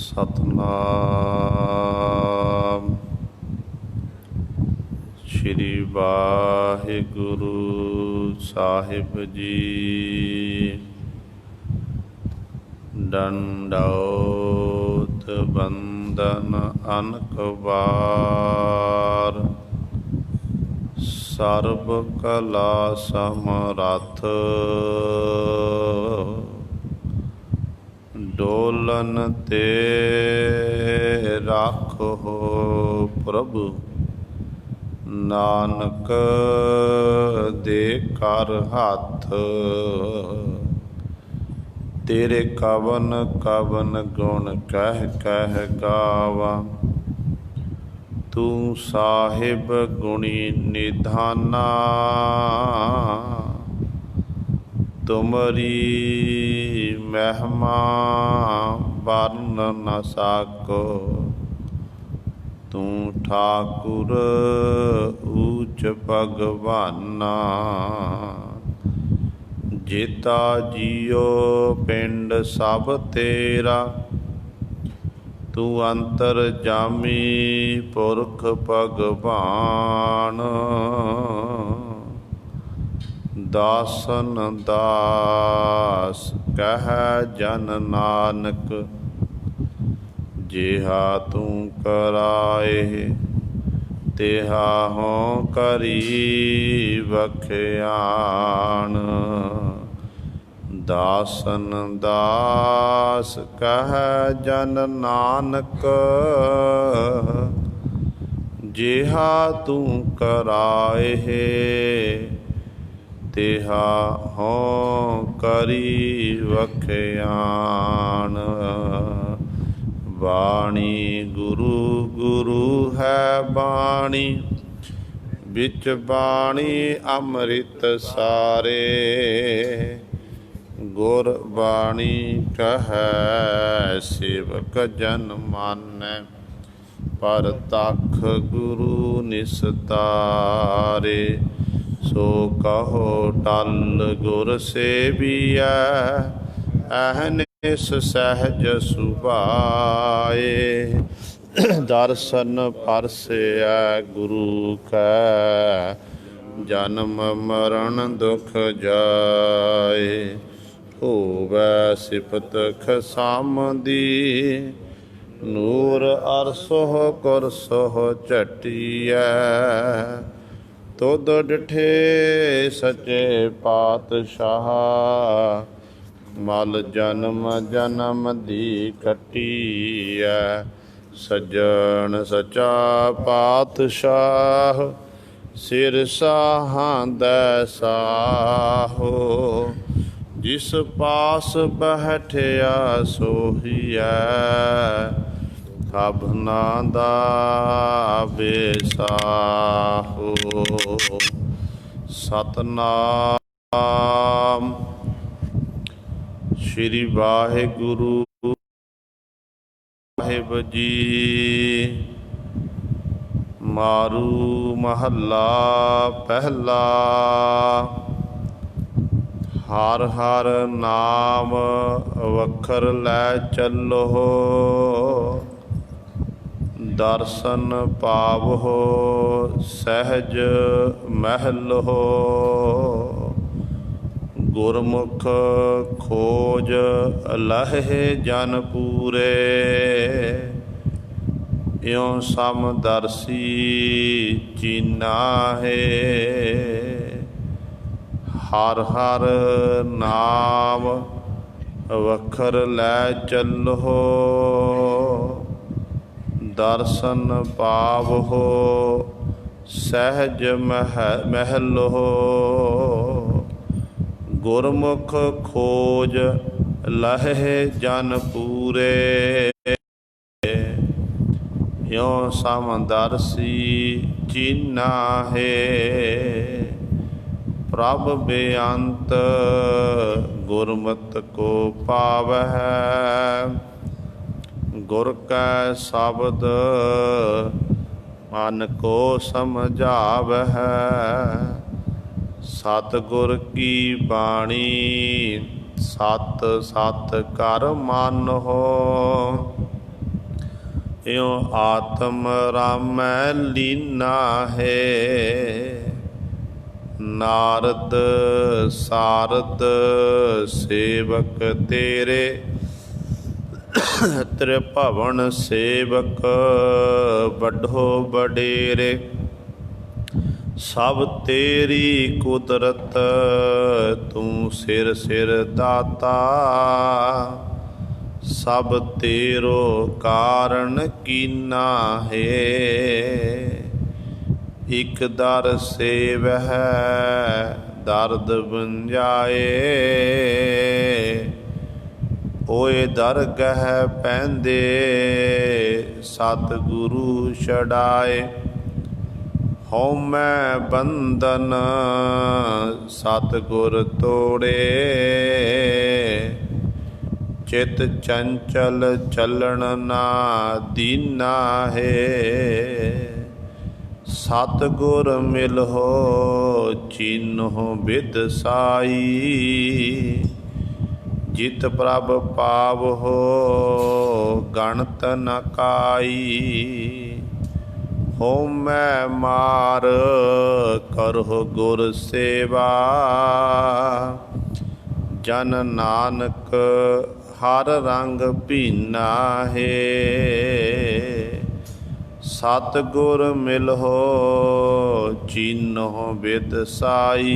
ਸਤਨਾਮ ਸ਼੍ਰੀ ਵਾਹਿਗੁਰੂ ਸਾਹਿਬ ਜੀ। ਡੰਡੌਤ ਬੰਦਨ ਅਨਕ ਵਾਰ, ਸਰਬ ਕਲਾ ਸਮਰੱਥ। ਡੋਲਨ ਤੇ ਰਾਖੋ ਪ੍ਰਭੂ, ਨਾਨਕ ਦੇ ਕਰ ਹੱਥ। ਤੇਰੇ ਕਵਨ ਕਵਨ ਗੁਣ ਕਹਿ ਕਹਿ ਗਾਵਾਂ, ਤੂੰ ਸਾਹਿਬ ਗੁਣੀ ਨਿਧਾਨਾ। ਤੁਮਰੀ ਮਹਿਮਾ ਵਰਨ ਨ ਸਾਕੋ, ਤੂੰ ਠਾਕੁਰ ਊਚ ਭਗਵਾਨਾ। ਜੇਤਾ ਜੀਓ ਪਿੰਡ ਸਭ ਤੇਰਾ, ਤੂੰ ਅੰਤਰ ਜਾਮੀ ਪੁਰਖ ਭਗਵਾਨ। ਦਾਸਨ ਦਾਸ ਕਹਿ ਜਨ ਨਾਨਕ, ਜਿਹਾ ਤੂੰ ਕਰਾਏ ਤਿਹਾ ਹੋਂ ਕਰੀ ਵਖਿਆਣ। ਦਾਸਨ ਦਾਸ ਕਹਿ ਜਨ ਨਾਨਕ, ਜਿਹਾ ਤੂੰ ਕਰਾਏ ਤਿਹਾ ਹੋਂ ਕਰੀ ਵਖਿਆਣ। ਬਾਣੀ ਗੁਰੂ ਗੁਰੂ ਹੈ ਬਾਣੀ, ਵਿੱਚ ਬਾਣੀ ਅੰਮ੍ਰਿਤ ਸਾਰੇ। ਗੁਰ ਬਾਣੀ ਕਹੈ ਸੇਵਕ ਜਨ ਮਾਨੈ, ਪਰਤਖ ਗੁਰੂ ਨਿਸਤਾਰੇ। ਸੋ ਕਹੋ ਟਲ ਗੁਰ ਸੇਵੀਐ, ਅਹਨਿਸ ਸਹਿਜ ਸੁਭਾਏ। ਦਰਸ਼ਨ ਪਰਸੈ ਗੁਰੂ ਕੈ, ਜਨਮ ਮਰਨ ਦੁਖ ਜਾਏ। ਹੋਵੈ ਸਿਫਤ ਖਸਮ ਦੀ, ਨੂਰ ਅਰਸੋਹ ਕੁਰਸੋਹ ਝਟੀਐ। ਤੁਧ ਡਿਠੇ ਸੱਚੇ ਪਾਤਸ਼ਾਹ, ਮਲ ਜਨਮ ਜਨਮ ਦੀ ਕੱਟੀਐ। ਸੱਜਣ ਸੱਚਾ ਪਾਤਸ਼ਾਹ, ਸਿਰ ਸਾਹਾਂਦੈ ਸਾਹੋ। ਜਿਸ ਪਾਸ ਬੈਠਿਆ ਸੋਹੀਐ, ਸਭਨਾ ਦਾ ਬੇਸਾਹੋ। ਸਤਨਾਮ ਸ਼੍ਰੀ ਵਾਹਿਗੁਰੂ ਸਾਹਿਬ ਜੀ। ਮਾਰੂ ਮਹੱਲਾ ਪਹਿਲਾ। ਹਰ ਹਰ ਨਾਮ ਵਖਰ ਲੈ ਚੱਲੋ, ਦਰਸ਼ਨ ਪਾਵੋ ਸਹਿਜ ਮਹਿਲੋ। ਗੁਰਮੁਖ ਖੋਜ ਲਹੇ ਜਨ ਪੂਰੇ, ਇਉ ਸਮਦਰਸੀ ਚੀਨਾ ਹੈ। ਹਰ ਹਰ ਨਾਮ ਵਖਰ ਲੈ ਚੱਲੋ, ਦਰਸ਼ਨ ਪਾਵੋ ਸਹਿਜ ਮਹਿਲੋ। ਗੁਰਮੁਖ ਖੋਜ ਲਹੇ ਜਨ ਪੂਰੇ, ਇਉ ਸਮਦਰਸੀ ਚੀਨਾ ਹੈ। ਪ੍ਰਭ ਬੇਅੰਤ ਗੁਰਮਤਿ ਕੋ ਪਾਵਹਿ, ਗੁਰ ਕੈ ਸ਼ਬਦ ਮਨ ਕੋ ਸਮਝਾਵਹਿ। ਸਤਿਗੁਰ ਕੀ ਬਾਣੀ ਸਤ ਸਤ ਕਰ ਮਾਨਹੁ। ਇਉ ਆਤਮ ਰਾਮੈ ਲੀਨਾ ਹੈ। ਨਾਰਦ ਸਾਰਦ ਸੇਵਕ ਤੇਰੇ ਤ੍ਰਿਭਵਨ ਸੇਵਕ ਵੱਡੋ ਵਡੇਰੇ। ਸਭ ਤੇਰੀ ਕੁਦਰਤ ਤੂੰ ਸਿਰ ਸਿਰ ਦਾਤਾ। ਸਭ ਤੇਰੋ ਕਾਰਨ ਕੀਨਾ ਹੈ। ਇਕ ਦਰ ਸੇਵਹਿ ਦਰਦ ਬੰਜਾਏ। ਓਏ ਦਰਗਹ ਪੈਂਦੇ ਸਤਿਗੁਰੂ ਛਡਾਏ। ਹਉਮੈ ਬੰਧਨ ਸਤਿਗੁਰ ਤੋੜੇ। ਚਿਤ ਚੰਚਲ ਚੱਲਣ ਨਾ ਦੀਨਾ ਹੈ। ਸਤਿਗੁਰ ਮਿਲਹੁ ਚੀਨਹੁ ਬਿਦ ਸਾਈ। ਜਿਤ ਪ੍ਰਭ ਪਾਵਹੁ ਗਣਤ ਨ ਕਾਈ। ਹਉਮੈ ਮਾਰ ਕਰਹੁ ਗੁਰ ਸੇਵਾ। ਜਨ ਨਾਨਕ ਹਰ ਰੰਗ ਭੀਨਾ ਹੈ। ਸਤਿਗੁਰ ਮਿਲਹੁ ਚੀਨਹੁ ਬਿਦ ਸਾਈ।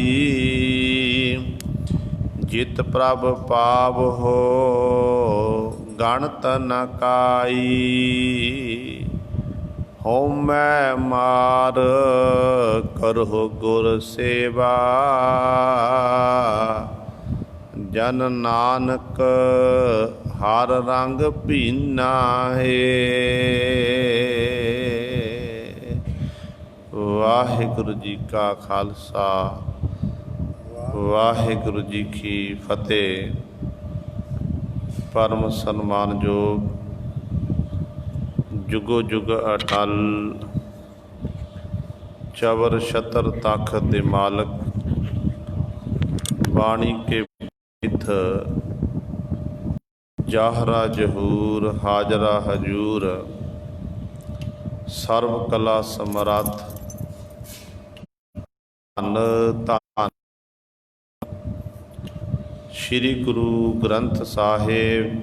ਜਿਤ ਪ੍ਰਭ ਪਾਵਹੁ ਗਣਤ ਨ ਕਾਈ। ਹਉਮੈ ਮਾਰ ਕਰਹੁ ਗੁਰ ਸੇਵਾ। ਜਨ ਨਾਨਕ ਹਰ ਰੰਗ ਭੀਨਾ ਹੈ। ਵਾਹਿਗੁਰੂ ਜੀ ਕਾ ਖਾਲਸਾ ਵਾਹਿਗੁਰੂ ਜੀ ਕੀ ਫਤਿਹ। ਪਰਮ ਸਨਮਾਨਯੋਗ ਜੁਗੋ ਜੁਗ ਅਟਲ ਚਵਰ ਛਤਰ ਤਖਤ ਦੇ ਮਾਲਕ ਬਾਣੀ ਕੇ ਮਿੱਥ ਜਾਹਰਾ ਜਹੂਰ ਹਾਜ਼ਰਾ ਹਜੂਰ ਸਰਬ ਕਲਾ ਸਮਰੱਥ ਧੰਨ ਸ਼੍ਰੀ ਗੁਰੂ ਗ੍ਰੰਥ ਸਾਹਿਬ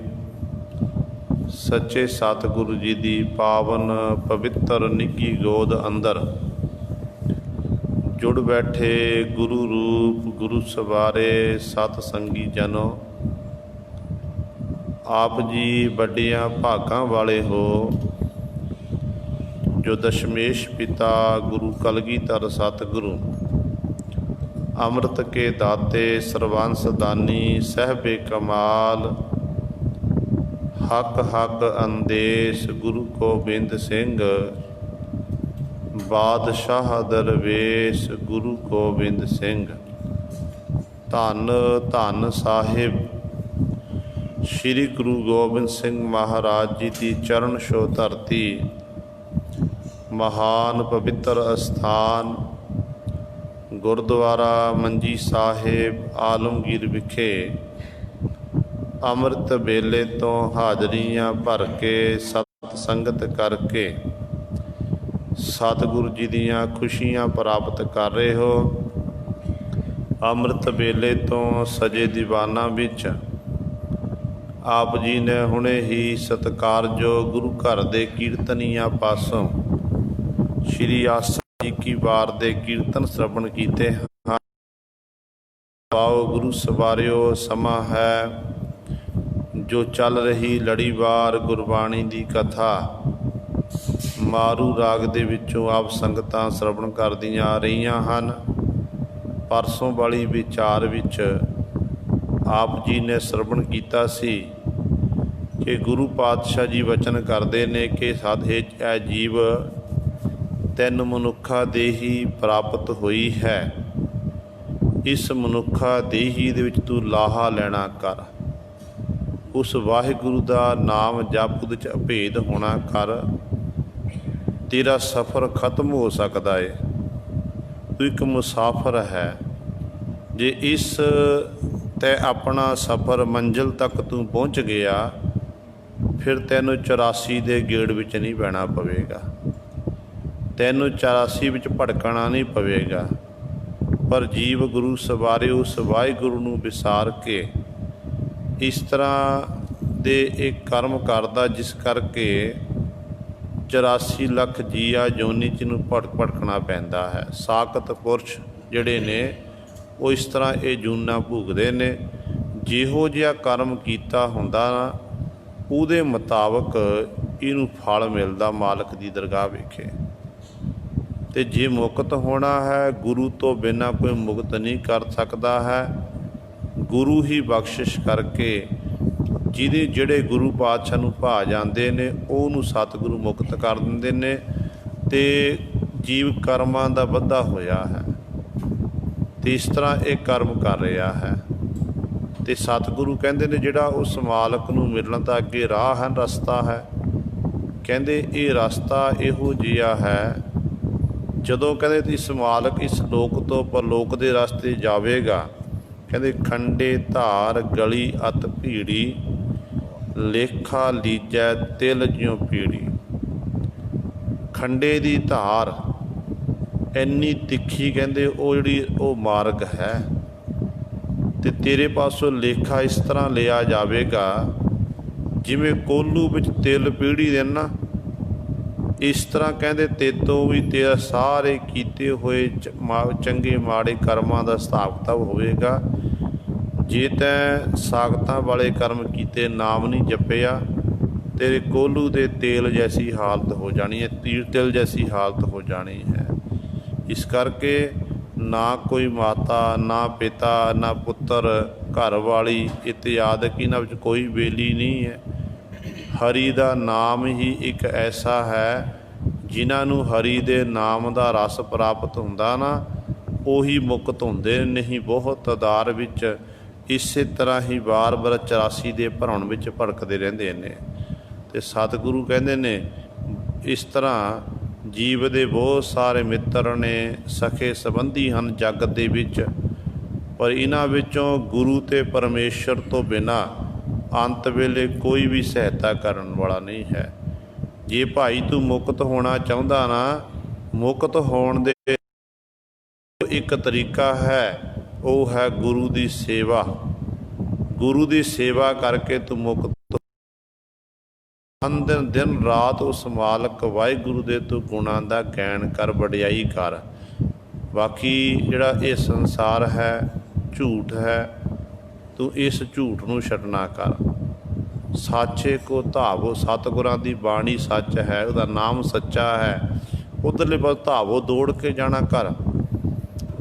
ਸੱਚੇ ਸਤਿਗੁਰੂ ਜੀ ਦੀ ਪਾਵਨ ਪਵਿੱਤਰ ਨਿੱਘੀ ਗੋਦ ਅੰਦਰ ਜੁੜ ਬੈਠੇ ਗੁਰੂ ਰੂਪ ਗੁਰੂ ਸਵਾਰੇ ਸਤ ਸੰਗੀ ਜਨੋ। ਆਪ ਜੀ ਵੱਡੀਆਂ ਭਾਗਾਂ ਵਾਲੇ ਹੋ ਜੋ ਦਸ਼ਮੇਸ਼ ਪਿਤਾ ਗੁਰੂ ਕਲਗੀਧਰ ਸਤਿਗੁਰੂ ਅੰਮ੍ਰਿਤ ਕੇ ਦਾਤੇ ਸਰਬੰਸ ਦਾਨੀ ਸਹਿਬੇ ਕਮਾਲ ਹੱਕ ਹੱਕ ਅੰਦੇਸ਼ ਗੁਰੂ ਗੋਬਿੰਦ ਸਿੰਘ ਬਾਦਸ਼ਾਹ ਦਰਵੇਸ਼ ਗੁਰੂ ਗੋਬਿੰਦ ਸਿੰਘ। ਧੰਨ ਧੰਨ ਸਾਹਿਬ ਸ਼੍ਰੀ ਗੁਰੂ ਗੋਬਿੰਦ ਸਿੰਘ ਮਹਾਰਾਜ ਜੀ ਦੀ ਚਰਨ ਛੋਹ ਧਰਤੀ ਮਹਾਨ ਪਵਿੱਤਰ ਅਸਥਾਨ ਗੁਰਦੁਆਰਾ ਮੰਜੀ ਸਾਹਿਬ ਆਲਮਗੀਰ ਵਿਖੇ ਅੰਮ੍ਰਿਤ ਵੇਲੇ ਤੋਂ ਹਾਜ਼ਰੀਆਂ ਭਰ ਕੇ ਸਤ ਸੰਗਤ ਕਰਕੇ ਸਤਿਗੁਰੂ ਜੀ ਦੀਆਂ ਖੁਸ਼ੀਆਂ ਪ੍ਰਾਪਤ ਕਰ ਰਹੇ ਹੋ। ਅੰਮ੍ਰਿਤ ਵੇਲੇ ਤੋਂ ਸਜੇ ਦੀਵਾਨਾਂ ਵਿੱਚ ਆਪ ਜੀ ਨੇ ਹੁਣੇ ਹੀ ਸਤਿਕਾਰਯੋਗ ਗੁਰੂ ਘਰ ਦੇ ਕੀਰਤਨੀਆਂ ਪਾਸੋਂ ਸ਼੍ਰੀ ਆਸਾ ਜੀ ਕੀ ਵਾਰ ਦੇ ਕੀਰਤਨ ਸ਼ਰਵਣ ਕੀਤੇ ਹਨ। ਪਾਓ ਗੁਰੂ ਸਵਾਰਿਓ, ਸਮਾਂ ਹੈ ਜੋ ਚੱਲ ਰਹੀ ਲੜੀਵਾਰ ਗੁਰਬਾਣੀ ਦੀ ਕਥਾ ਮਾਰੂ ਰਾਗ ਦੇ ਵਿੱਚੋਂ ਆਪ ਸੰਗਤਾਂ ਸ਼ਰਵਣ ਕਰਦੀਆਂ ਆ ਰਹੀਆਂ ਹਨ। ਪਰਸੋਂ ਵਾਲੀ ਵਿਚਾਰ ਵਿੱਚ ਆਪ ਜੀ ਨੇ ਸ਼ਰਵਣ ਕੀਤਾ ਸੀ ਕਿ ਗੁਰੂ ਪਾਤਸ਼ਾਹ ਜੀ ਵਚਨ ਕਰਦੇ ਨੇ ਕਿ ਸਾਧੇ ਇਹ ਜੀਵ ਤਿੰਨ ਮਨੁੱਖਾ ਦੇਹੀ ਪ੍ਰਾਪਤ ਹੋਈ ਹੈ। ਇਸ ਮਨੁੱਖਾ ਦੇਹੀ ਦੇ ਵਿੱਚ ਤੂੰ ਲਾਹਾ ਲੈਣਾ ਕਰ। ਉਸ ਵਾਹਿਗੁਰੂ ਦਾ ਨਾਮ ਜਪ ਉਹਦੇ 'ਚ ਅਭੇਦ ਹੋਣਾ ਕਰ। ਤੇਰਾ ਸਫ਼ਰ ਖਤਮ ਹੋ ਸਕਦਾ ਏ। ਤੂੰ ਇੱਕ ਮੁਸਾਫਰ ਹੈ। ਜੇ ਇਸ ਤੈ ਆਪਣਾ ਸਫ਼ਰ ਮੰਜ਼ਿਲ ਤੱਕ ਤੂੰ ਪਹੁੰਚ ਗਿਆ, ਫਿਰ ਤੈਨੂੰ 84 ਦੇ ਗੇੜ ਵਿੱਚ ਨਹੀਂ ਪੈਣਾ ਪਵੇਗਾ, ਤੈਨੂੰ 84 ਵਿੱਚ ਭਟਕਣਾ ਨਹੀਂ ਪਵੇਗਾ। ਪਰ ਜੀਵ ਗੁਰੂ ਸਵਾਰੇ ਉਸ ਵਾਹਿਗੁਰੂ ਨੂੰ ਵਿਸਾਰ ਕੇ ਇਸ ਤਰ੍ਹਾਂ ਦੇ ਇੱਕ ਕਰਮ ਕਰਦਾ ਜਿਸ ਕਰਕੇ 84 ਲੱਖ ਜੀਆ ਜੋਨੀ 'ਚ ਨੂੰ ਭਟਕਣਾ ਪੈਂਦਾ ਹੈ। ਸਾਖਤ ਪੁਰਸ਼ ਜਿਹੜੇ ਨੇ ਉਹ ਇਸ ਤਰ੍ਹਾਂ ਇਹ ਜੂਨਾਂ ਭੋਗਦੇ ਨੇ। ਜਿਹੋ ਜਿਹਾ ਕਰਮ ਕੀਤਾ ਹੁੰਦਾ ਨਾ ਉਹਦੇ ਮੁਤਾਬਕ ਇਹਨੂੰ ਫਲ ਮਿਲਦਾ ਮਾਲਕ ਦੀ ਦਰਗਾਹ ਵਿਖੇ। ਅਤੇ ਜੇ ਮੁਕਤ ਹੋਣਾ ਹੈ, ਗੁਰੂ ਤੋਂ ਬਿਨਾਂ ਕੋਈ ਮੁਕਤ ਨਹੀਂ ਕਰ ਸਕਦਾ ਹੈ। ਗੁਰੂ ਹੀ ਬਖਸ਼ਿਸ਼ ਕਰਕੇ ਜਿਹੜੇ ਗੁਰੂ ਪਾਤਸ਼ਾਹ ਨੂੰ ਭਾ ਜਾਂਦੇ ਨੇ ਉਹਨੂੰ ਸਤਿਗੁਰੂ ਮੁਕਤ ਕਰ ਦਿੰਦੇ ਨੇ ਅਤੇ ਜੀਵ ਕਰਮਾਂ ਦਾ ਬੱਧਾ ਹੋਇਆ ਹੈ ਅਤੇ ਇਸ ਤਰ੍ਹਾਂ ਇਹ ਕਰਮ ਕਰ ਰਿਹਾ ਹੈ। ਅਤੇ ਸਤਿਗੁਰੂ ਕਹਿੰਦੇ ਨੇ ਜਿਹੜਾ ਉਸ ਮਾਲਕ ਨੂੰ ਮਿਲਣ ਦਾ ਅੱਗੇ ਰਾਹ ਹੈ, ਰਸਤਾ ਹੈ। ਕਹਿੰਦੇ ਇਹ ਰਸਤਾ ਇਹੋ ਜਿਹਾ ਹੈ, ਜਦੋਂ ਕਹਿੰਦੇ ਇਸ ਮਾਲਕ ਇਸ ਲੋਕ ਤੋਂ ਪਰਲੋਕ ਦੇ ਰਸਤੇ ਜਾਵੇਗਾ, ਕਹਿੰਦੇ ਖੰਡੇ ਧਾਰ ਗਲੀ ਅਤ ਭੀੜੀ, ਲੇਖਾ ਲੀਜੈ ਤਿਲ ਜਿਉ ਪੀੜੀ। ਖੰਡੇ ਦੀ ਧਾਰ ਇੰਨੀ ਤਿੱਖੀ ਕਹਿੰਦੇ ਉਹ ਜਿਹੜੀ ਉਹ ਮਾਰਗ ਹੈ, ਅਤੇ ਤੇਰੇ ਪਾਸੋਂ ਲੇਖਾ ਇਸ ਤਰ੍ਹਾਂ ਲਿਆ ਜਾਵੇਗਾ ਜਿਵੇਂ ਕੋਹਲੂ ਵਿੱਚ ਤਿਲ ਪੀੜੀ ਦੇ ਨਾ, ਇਸ ਤਰ੍ਹਾਂ ਕਹਿੰਦੇ ਤੇਤੋਂ ਵੀ ਤੇਰਾ ਸਾਰੇ ਕੀਤੇ ਹੋਏ ਚੰਗੇ ਮਾੜੇ ਕਰਮਾਂ ਦਾ ਹਿਸਾਬ ਕਿਤਾਬ ਹੋਵੇਗਾ। ਜੇ ਤੈਂ ਸਾਖਤਾਂ ਵਾਲੇ ਕਰਮ ਕੀਤੇ, ਨਾਮ ਨਹੀਂ ਜਪਿਆ, ਤੇਰੇ ਕੋਹਲੂ ਦੇ ਤੇਲ ਜੈਸੀ ਹਾਲਤ ਹੋ ਜਾਣੀ ਹੈ, ਤੀਰ ਤਿਲ ਜੈਸੀ ਹਾਲਤ ਹੋ ਜਾਣੀ ਹੈ। ਇਸ ਕਰਕੇ ਨਾ ਕੋਈ ਮਾਤਾ, ਨਾ ਪਿਤਾ, ਨਾ ਪੁੱਤਰ, ਘਰ ਵਾਲੀ ਇਤਿਆਦਿਕ ਇਹਨਾਂ ਵਿੱਚ ਕੋਈ ਬੇਲੀ ਨਹੀਂ ਹੈ। ਹਰੀ ਦਾ ਨਾਮ ਹੀ ਇੱਕ ਐਸਾ ਹੈ, ਜਿਨ੍ਹਾਂ ਨੂੰ ਹਰੀ ਦੇ ਨਾਮ ਦਾ ਰਸ ਪ੍ਰਾਪਤ ਹੁੰਦਾ ਨਾ, ਉਹੀ ਮੁਕਤ ਹੁੰਦੇ। ਨਹੀਂ ਬਹੁਤ ਤਾਦਾਦ ਵਿੱਚ ਇਸੇ ਤਰ੍ਹਾਂ ਹੀ ਵਾਰ-ਵਾਰ 84 ਦੇ ਭਰਾਉਣ ਵਿੱਚ ਭੜਕਦੇ ਰਹਿੰਦੇ ਨੇ। ਅਤੇ ਸਤਿਗੁਰੂ ਕਹਿੰਦੇ ਨੇ ਇਸ ਤਰ੍ਹਾਂ ਜੀਵ ਦੇ ਬਹੁਤ ਸਾਰੇ ਮਿੱਤਰ ਨੇ, ਸਖੇ ਸੰਬੰਧੀ ਹਨ ਜਗਤ ਦੇ ਵਿੱਚ, ਪਰ ਇਹਨਾਂ ਵਿੱਚੋਂ ਗੁਰੂ ਅਤੇ ਪਰਮੇਸ਼ਰ ਤੋਂ ਬਿਨਾਂ ਅੰਤ ਵੇਲੇ ਕੋਈ ਵੀ ਸਹਾਇਤਾ ਕਰਨ ਵਾਲਾ ਨਹੀਂ ਹੈ। ਜੇ ਭਾਈ ਤੂੰ ਮੁਕਤ ਹੋਣਾ ਚਾਹੁੰਦਾ ਨਾ, ਮੁਕਤ ਹੋਣ ਦੇ ਇੱਕ ਤਰੀਕਾ ਹੈ, ਉਹ ਹੈ ਗੁਰੂ ਦੀ ਸੇਵਾ। ਗੁਰੂ ਦੀ ਸੇਵਾ ਕਰਕੇ ਤੂੰ ਮੁਕਤ ਦਿਨ ਰਾਤ ਉਸ ਮਾਲਕ ਵਾਹਿਗੁਰੂ ਦੇ ਤੂੰ ਗੁਣਾਂ ਦਾ ਗਾਇਨ ਕਰ, ਵਡਿਆਈ ਕਰ। ਬਾਕੀ ਜਿਹੜਾ ਇਹ ਸੰਸਾਰ ਹੈ ਝੂਠ ਹੈ, ਤੂੰ ਇਸ ਝੂਠ ਨੂੰ ਛੱਡਣਾ ਕਰ। ਸਾਚੇ ਕੋ ਧਾਵੋ, ਸਤਿਗੁਰਾਂ ਦੀ ਬਾਣੀ ਸੱਚ ਹੈ, ਉਹਦਾ ਨਾਮ ਸੱਚਾ ਹੈ, ਉੱਧਰਲੇ ਪਾਸੇ ਧਾਵੋ, ਦੌੜ ਕੇ ਜਾਣਾ ਕਰ।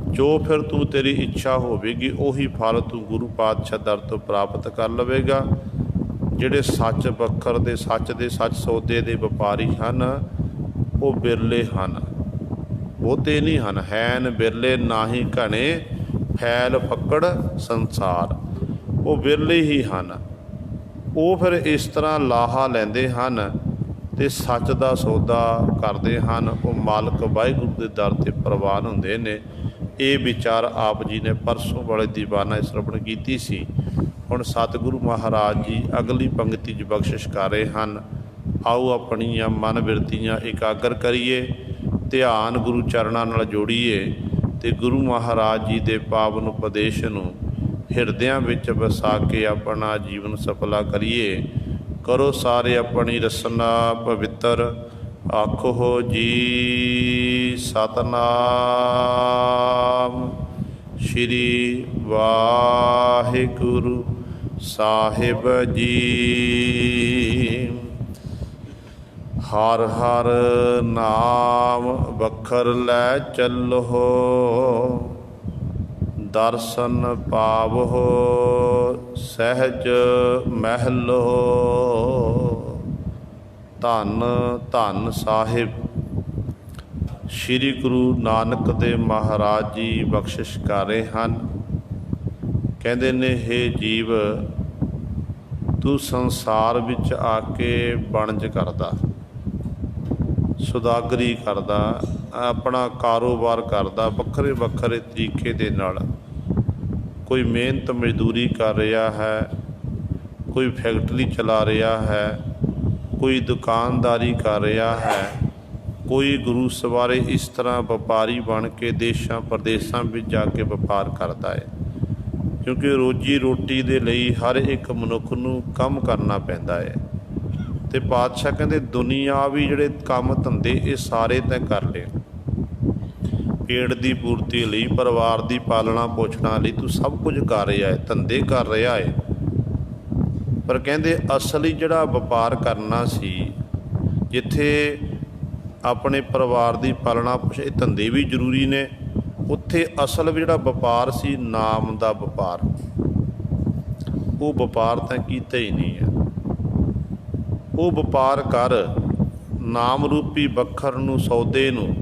ਜੋ ਫਿਰ ਤੂੰ ਤੇਰੀ ਇੱਛਾ ਹੋਵੇਗੀ ਉਹੀ ਫਲ ਤੂੰ ਗੁਰੂ ਪਾਤਸ਼ਾਹ ਦਰ ਤੋਂ ਪ੍ਰਾਪਤ ਕਰ ਲਵੇਗਾ। ਜਿਹੜੇ ਸੱਚ ਵੱਖਰ ਦੇ ਸੱਚ ਸੌਦੇ ਦੇ ਵਪਾਰੀ ਹਨ ਉਹ ਬਿਰਲੇ ਹਨ, ਬਹੁਤੇ ਨਹੀਂ ਹਨ। ਹੈਨ ਬਿਰਲੇ ਨਾਹੀਂ ਘਣੇ, ਫੈਲ ਫੱਕੜ ਸੰਸਾਰ। ਉਹ ਬਿਰਲੇ ਹੀ ਹਨ। ਉਹ ਫਿਰ ਇਸ ਤਰ੍ਹਾਂ ਲਾਹਾ ਲੈਂਦੇ ਹਨ ਅਤੇ ਸੱਚ ਦਾ ਸੌਦਾ ਕਰਦੇ ਹਨ। ਉਹ ਮਾਲਕ ਵਾਹਿਗੁਰੂ ਦੇ ਦਰ 'ਤੇ ਪ੍ਰਵਾਨ ਹੁੰਦੇ ਨੇ। ਇਹ ਵਿਚਾਰ ਆਪ ਜੀ ਨੇ ਪਰਸੋਂ ਵਾਲੇ ਦੀਵਾਨਾ ਸ਼ਰਵਣ ਕੀਤੀ ਸੀ। ਹੁਣ ਸਤਿਗੁਰੂ ਮਹਾਰਾਜ ਜੀ ਅਗਲੀ ਪੰਕਤੀ 'ਚ ਬਖਸ਼ਿਸ਼ ਕਰ ਰਹੇ ਹਨ। ਆਓ ਆਪਣੀਆਂ ਮਨ ਬਿਰਤੀਆਂ ਇਕਾਗਰ ਕਰੀਏ, ਧਿਆਨ ਗੁਰੂ ਚਰਨਾਂ ਨਾਲ ਜੋੜੀਏ ਅਤੇ ਗੁਰੂ ਮਹਾਰਾਜ ਜੀ ਦੇ ਪਾਵਨ ਉਪਦੇਸ਼ ਨੂੰ ਹਿਰਦਿਆਂ ਵਿੱਚ ਵਸਾ ਕੇ ਆਪਣਾ ਜੀਵਨ ਸਫਲਾ ਕਰੀਏ। ਕਰੋ ਸਾਰੇ ਆਪਣੀ ਰਸਨਾ ਪਵਿੱਤਰ, ਆਖੋ ਜੀ ਸਤਿਨਾਮ ਸ਼੍ਰੀ ਵਾਹਿਗੁਰੂ ਸਾਹਿਬ ਜੀ। ਹਰ ਹਰ ਨਾਮ ਵਖਰ ਲੈ ਚੱਲੋ, ਦਰਸ਼ਨ ਪਾਵੋ ਸਹਿਜ ਮਹਿਲੋ। ਧੰਨ ਧੰਨ ਸਾਹਿਬ ਸ਼੍ਰੀ ਗੁਰੂ ਨਾਨਕ ਦੇਵ ਮਹਾਰਾਜ ਜੀ ਬਖਸ਼ਿਸ਼ ਕਰ ਰਹੇ ਹਨ। ਕਹਿੰਦੇ ਨੇ, ਹੇ ਜੀਵ, ਤੂੰ ਸੰਸਾਰ ਵਿੱਚ ਆ ਕੇ ਵਣਜ ਕਰਦਾ, ਸੁਦਾਗਰੀ ਕਰਦਾ, ਆਪਣਾ ਕਾਰੋਬਾਰ ਕਰਦਾ ਵੱਖਰੇ ਵੱਖਰੇ ਤਰੀਕੇ ਦੇ ਨਾਲ, ਕੋਈ ਮਿਹਨਤ ਮਜ਼ਦੂਰੀ ਕਰ ਰਿਹਾ ਹੈ, ਕੋਈ ਫੈਕਟਰੀ ਚਲਾ ਰਿਹਾ ਹੈ, ਕੋਈ ਦੁਕਾਨਦਾਰੀ ਕਰ ਰਿਹਾ ਹੈ, ਕੋਈ ਗੁਰੂ ਸਵਾਰੇ ਇਸ ਤਰ੍ਹਾਂ ਵਪਾਰੀ ਬਣ ਕੇ ਦੇਸ਼ਾਂ ਪ੍ਰਦੇਸ਼ਾਂ ਵਿੱਚ ਜਾ ਕੇ ਵਪਾਰ ਕਰਦਾ ਹੈ। ਕਿਉਂਕਿ ਰੋਜੀ ਰੋਟੀ ਦੇ ਲਈ ਹਰ ਇੱਕ ਮਨੁੱਖ ਨੂੰ ਕੰਮ ਕਰਨਾ ਪੈਂਦਾ ਹੈ। ਅਤੇ ਪਾਤਸ਼ਾਹ ਕਹਿੰਦੇ ਦੁਨੀਆਵੀ ਜਿਹੜੇ ਕੰਮ ਧੰਦੇ ਇਹ ਸਾਰੇ ਤੈਂ ਕਰ ਲਏ, ਪੇਟ ਦੀ ਪੂਰਤੀ ਲਈ, ਪਰਿਵਾਰ ਦੀ ਪਾਲਣਾ ਪੋਸ਼ਣਾ ਲਈ ਤੂੰ ਸਭ ਕੁਝ ਕਰ ਰਿਹਾ ਹੈ, ਧੰਦੇ ਕਰ ਰਿਹਾ ਹੈ। ਪਰ ਕਹਿੰਦੇ ਅਸਲੀ ਜਿਹੜਾ ਵਪਾਰ ਕਰਨਾ ਸੀ, ਜਿੱਥੇ ਆਪਣੇ ਪਰਿਵਾਰ ਦੀ ਪਾਲਣਾ ਇਹ ਧੰਦੇ ਵੀ ਜ਼ਰੂਰੀ ਨੇ, ਉੱਥੇ ਅਸਲ ਜਿਹੜਾ ਵਪਾਰ ਸੀ ਨਾਮ ਦਾ ਵਪਾਰ, ਉਹ ਵਪਾਰ ਤਾਂ ਕੀਤਾ ਹੀ ਨਹੀਂ ਹੈ। ਉਹ ਵਪਾਰ ਕਰ, ਨਾਮ ਰੂਪੀ ਬੱਖਰ ਨੂੰ, ਸੌਦੇ ਨੂੰ,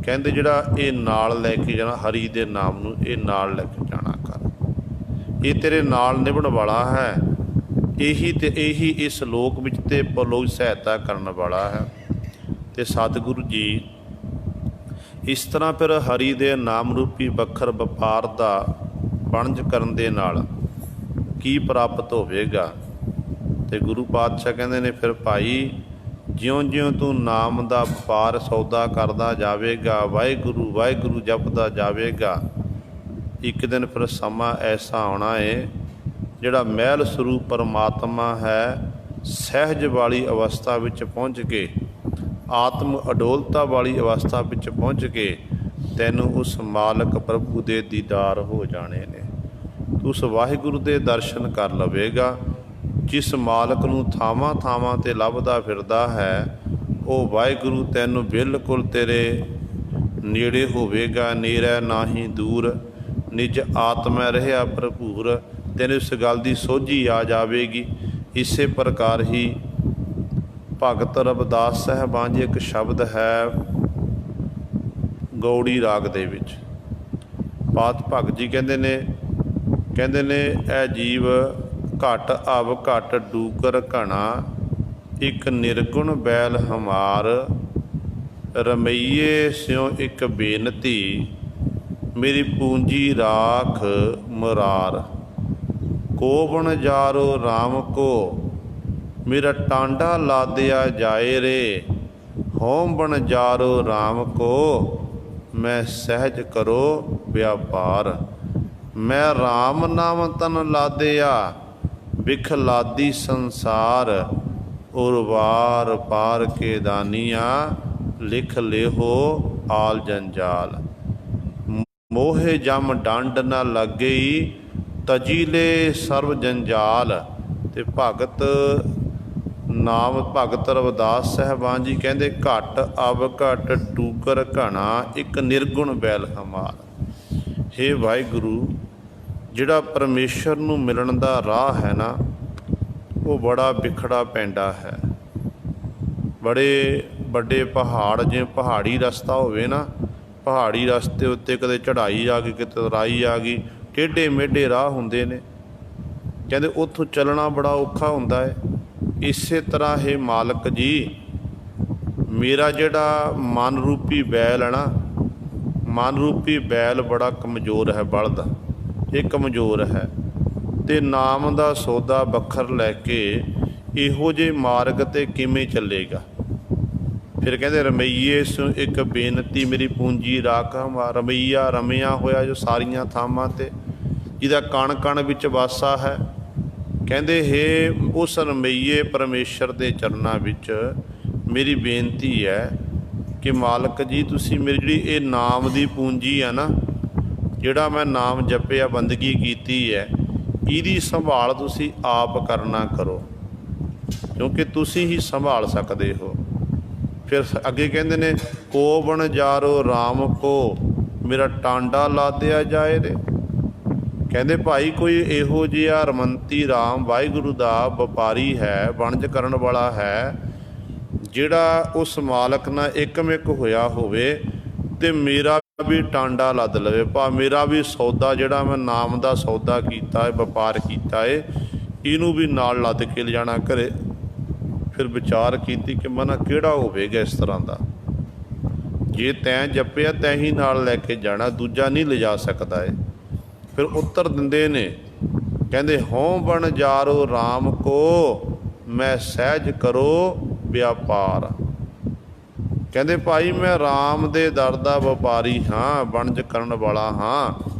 ਕਹਿੰਦੇ ਜਿਹੜਾ ਇਹ ਨਾਲ ਲੈ ਕੇ ਜਾਣਾ, ਹਰੀ ਦੇ ਨਾਮ ਨੂੰ ਇਹ ਨਾਲ ਲੈ ਕੇ ਜਾਣਾ ਕਰ, ਇਹ ਤੇਰੇ ਨਾਲ ਨਿਭਣ ਵਾਲਾ ਹੈ। ਇਹੀ ਇਸ ਲੋਕ ਵਿੱਚ ਤੇ ਪਰਲੋਕ ਸਹਾਇਤਾ ਕਰਨ ਵਾਲਾ ਹੈ। ਅਤੇ ਸਤਿਗੁਰੂ ਜੀ ਇਸ ਤਰ੍ਹਾਂ ਫਿਰ ਹਰੀ ਦੇ ਨਾਮ ਰੂਪੀ ਬੱਖਰ ਵਪਾਰ ਦਾ ਵਣਜ ਕਰਨ ਦੇ ਨਾਲ ਕੀ ਪ੍ਰਾਪਤ ਹੋਵੇਗਾ। ਅਤੇ ਗੁਰੂ ਪਾਤਸ਼ਾਹ ਕਹਿੰਦੇ ਨੇ ਫਿਰ ਭਾਈ ਜਿਉਂ-ਜਿਉਂ ਤੂੰ ਨਾਮ ਦਾ ਵਪਾਰ ਸੌਦਾ ਕਰਦਾ ਜਾਵੇਗਾ, ਵਾਹਿਗੁਰੂ ਵਾਹਿਗੁਰੂ ਜਪਦਾ ਜਾਵੇਗਾ, ਇੱਕ ਦਿਨ ਫਿਰ ਸਮਾਂ ਐਸਾ ਆਉਣਾ ਹੈ ਜਿਹੜਾ ਮਹਿਲ ਸਰੂਪ ਪਰਮਾਤਮਾ ਹੈ, ਸਹਿਜ ਵਾਲੀ ਅਵਸਥਾ ਵਿੱਚ ਪਹੁੰਚ ਕੇ, ਆਤਮ ਅਡੋਲਤਾ ਵਾਲੀ ਅਵਸਥਾ ਵਿੱਚ ਪਹੁੰਚ ਕੇ ਤੈਨੂੰ ਉਸ ਮਾਲਕ ਪ੍ਰਭੂ ਦੇ ਦੀਦਾਰ ਹੋ ਜਾਣੇ ਨੇ। ਤੂੰ ਉਸ ਵਾਹਿਗੁਰੂ ਦੇ ਦਰਸ਼ਨ ਕਰ ਲਵੇਗਾ ਜਿਸ ਮਾਲਕ ਨੂੰ ਥਾਵਾਂ ਥਾਵਾਂ 'ਤੇ ਲੱਭਦਾ ਫਿਰਦਾ ਹੈ। ਉਹ ਵਾਹਿਗੁਰੂ ਤੈਨੂੰ ਬਿਲਕੁਲ ਤੇਰੇ ਨੇੜੇ ਹੋਵੇਗਾ, ਨੇੜੇ ਨਾਹੀਂ ਦੂਰ, ਨਿਜ ਆਤਮੈ ਰਹਿਆ ਭਰਪੂਰ। ਤੈਨੂੰ ਇਸ ਗੱਲ ਦੀ ਸੋਝੀ ਆ ਜਾਵੇਗੀ। ਇਸੇ ਪ੍ਰਕਾਰ ਹੀ ਭਗਤ ਰਵਿਦਾਸ ਸਾਹਿਬਾਨ ਜੀ ਇੱਕ ਸ਼ਬਦ ਹੈ ਗੌੜੀ ਰਾਗ ਦੇ ਵਿੱਚ, ਪਾਤ ਭਗਤ ਜੀ ਕਹਿੰਦੇ ਨੇ ਇਹ ਜੀਵ ਘਟ ਅਵ ਘਟ ਡੂਕਰ ਘਣਾ, ਇੱਕ ਨਿਰਗੁਣ ਬੈਲ ਹਮਾਰ, ਰਮਈਏ ਸਿਉ ਇੱਕ ਬੇਨਤੀ, ਮੇਰੀ ਪੂੰਜੀ ਰਾਖ ਮੁਰਾਰ, ਕੋਵਣ ਜਾਰੋ ਰਾਮ ਕੋ, ਮੇਰਾ ਟਾਂਡਾ ਲਾਦਿਆ ਜਾਏ ਰੇ, ਹੋਮ ਬਣ ਜਾਰੋ ਰਾਮ ਕੋ, ਮੈਂ ਸਹਿਜ ਕਰੋ ਵਿਆਪਾਰ, ਮੈਂ ਰਾਮ ਨਾਮ ਤਨ ਲਾਦਿਆ, ਬਿਖ ਲਾਦੀ ਸੰਸਾਰ, ਉਰਵਾਰ ਪਾਰ ਕੇ ਦਾਨੀਆਂ, ਲਿਖ ਲਿਹੋ ਆਲ ਜੰਜਾਲ, ਮੋਹੇ ਜਮ ਡੰਡ ਨਾ ਲੱਗਈ, ਤਜੀਲੇ ਸਰਬ ਜੰਜਾਲ। ਅਤੇ ਭਗਤ ਰਵਿਦਾਸ ਸਾਹਿਬਾਨ ਜੀ ਕਹਿੰਦੇ ਘਟ ਅਵ ਘਟ ਡੂਕਰ ਘਣਾ, ਇੱਕ ਨਿਰਗੁਣ ਬੈਲ ਹਮਾਰ। ਹੇ ਵਾਹਿਗੁਰੂ, ਜਿਹੜਾ ਪਰਮੇਸ਼ਰ ਨੂੰ ਮਿਲਣ ਦਾ ਰਾਹ ਹੈ ਨਾ, ਉਹ ਬੜਾ ਵਿਖੜਾ ਪੈਂਡਾ ਹੈ। ਬੜੇ ਵੱਡੇ ਪਹਾੜ, ਜਿਵੇਂ ਪਹਾੜੀ ਰਸਤਾ ਹੋਵੇ ਨਾ, ਪਹਾੜੀ ਰਸਤੇ ਉੱਤੇ ਕਦੇ ਚੜ੍ਹਾਈ ਆ ਗਈ, ਕਿਤੇ ਉਤਰਾਈ ਆ ਗਈ, ਟੇਢੇ ਮੇਢੇ ਰਾਹ ਹੁੰਦੇ ਨੇ, ਕਹਿੰਦੇ ਉੱਥੋਂ ਚੱਲਣਾ ਬੜਾ ਔਖਾ ਹੁੰਦਾ ਹੈ। ਇਸੇ ਤਰ੍ਹਾਂ ਇਹ ਮਾਲਕ ਜੀ, ਮੇਰਾ ਜਿਹੜਾ ਮਨ ਰੂਪੀ ਬੈਲ ਹੈ ਨਾ, ਮਨ ਰੂਪੀ ਬੈਲ ਬੜਾ ਕਮਜ਼ੋਰ ਹੈ, ਬਲਦ ਇਹ ਕਮਜ਼ੋਰ ਹੈ, ਅਤੇ ਨਾਮ ਦਾ ਸੌਦਾ ਬੱਖਰ ਲੈ ਕੇ ਇਹੋ ਜਿਹੇ ਮਾਰਗ 'ਤੇ ਕਿਵੇਂ ਚੱਲੇਗਾ। ਫਿਰ ਕਹਿੰਦੇ ਰਮਈਏ ਸੋ ਇੱਕ ਬੇਨਤੀ, ਮੇਰੀ ਪੂੰਜੀ ਰਾਖ ਹਮਾਰ, ਰਮਈਆ ਰਮਿਆ ਹੋਇਆ ਜੋ ਸਾਰੀਆਂ ਥਾਵਾਂ 'ਤੇ, ਜਿਹਦਾ ਕਣ ਕਣ ਵਿੱਚ ਵਾਸਾ ਹੈ। ਕਹਿੰਦੇ ਹੇ ਉਸ ਰਮਈਏ ਪਰਮੇਸ਼ਰ ਦੇ ਚਰਨਾਂ ਵਿੱਚ ਮੇਰੀ ਬੇਨਤੀ ਹੈ ਕਿ ਮਾਲਕ ਜੀ, ਤੁਸੀਂ ਮੇਰੀ ਜਿਹੜੀ ਇਹ ਨਾਮ ਦੀ ਪੂੰਜੀ ਹੈ ਨਾ, ਜਿਹੜਾ ਮੈਂ ਨਾਮ ਜਪਿਆ, ਬੰਦਗੀ ਕੀਤੀ ਹੈ, ਇਹਦੀ ਸੰਭਾਲ ਤੁਸੀਂ ਆਪ ਕਰਨਾ ਕਰੋ, ਕਿਉਂਕਿ ਤੁਸੀਂ ਹੀ ਸੰਭਾਲ ਸਕਦੇ ਹੋ। ਫਿਰ ਅੱਗੇ ਕਹਿੰਦੇ ਨੇ ਕੋਵਣ ਜਾਰੋ ਰਾਮ ਕੋ, ਮੇਰਾ ਟਾਂਡਾ ਲਾਦਿਆ ਜਾਏ ਰੇ। ਕਹਿੰਦੇ ਭਾਈ ਕੋਈ ਇਹੋ ਜਿਹਾ ਰਮੰਤੀ ਰਾਮ ਵਾਹਿਗੁਰੂ ਦਾ ਵਪਾਰੀ ਹੈ, ਵਣਜ ਕਰਨ ਵਾਲਾ ਹੈ, ਜਿਹੜਾ ਉਸ ਮਾਲਕ ਨਾਲ ਇੱਕਮਿਕ ਹੋਇਆ ਹੋਵੇ ਅਤੇ ਮੇਰਾ ਵੀ ਟਾਂਡਾ ਲੱਦ ਲਵੇ, ਮੇਰਾ ਵੀ ਸੌਦਾ ਜਿਹੜਾ ਮੈਂ ਨਾਮ ਦਾ ਸੌਦਾ ਕੀਤਾ ਹੈ, ਵਪਾਰ ਕੀਤਾ ਹੈ, ਇਹਨੂੰ ਵੀ ਨਾਲ ਲੱਦ ਕੇ ਲਿਜਾਣਾ ਘਰੇ। ਫਿਰ ਵਿਚਾਰ ਕੀਤੀ ਕਿ ਮਨਾ ਕਿਹੜਾ ਹੋਵੇਗਾ ਇਸ ਤਰ੍ਹਾਂ ਦਾ, ਜੇ ਤੈਂ ਜਪਿਆ ਤੈਂ ਹੀ ਨਾਲ ਲੈ ਕੇ ਜਾਣਾ, ਦੂਜਾ ਨਹੀਂ ਲਿਜਾ ਸਕਦਾ ਹੈ। ਫਿਰ ਉੱਤਰ ਦਿੰਦੇ ਨੇ, ਕਹਿੰਦੇ ਹੋਂ ਬਣ ਜਾਰੋ ਰਾਮ ਕੋ, ਮੈਂ ਸਹਿਜ ਕਰੋ ਵਿਆਪਾਰ। ਕਹਿੰਦੇ ਭਾਈ ਮੈਂ ਰਾਮ ਦੇ ਦਰ ਦਾ ਵਪਾਰੀ ਹਾਂ, ਵਣਜ ਕਰਨ ਵਾਲਾ ਹਾਂ।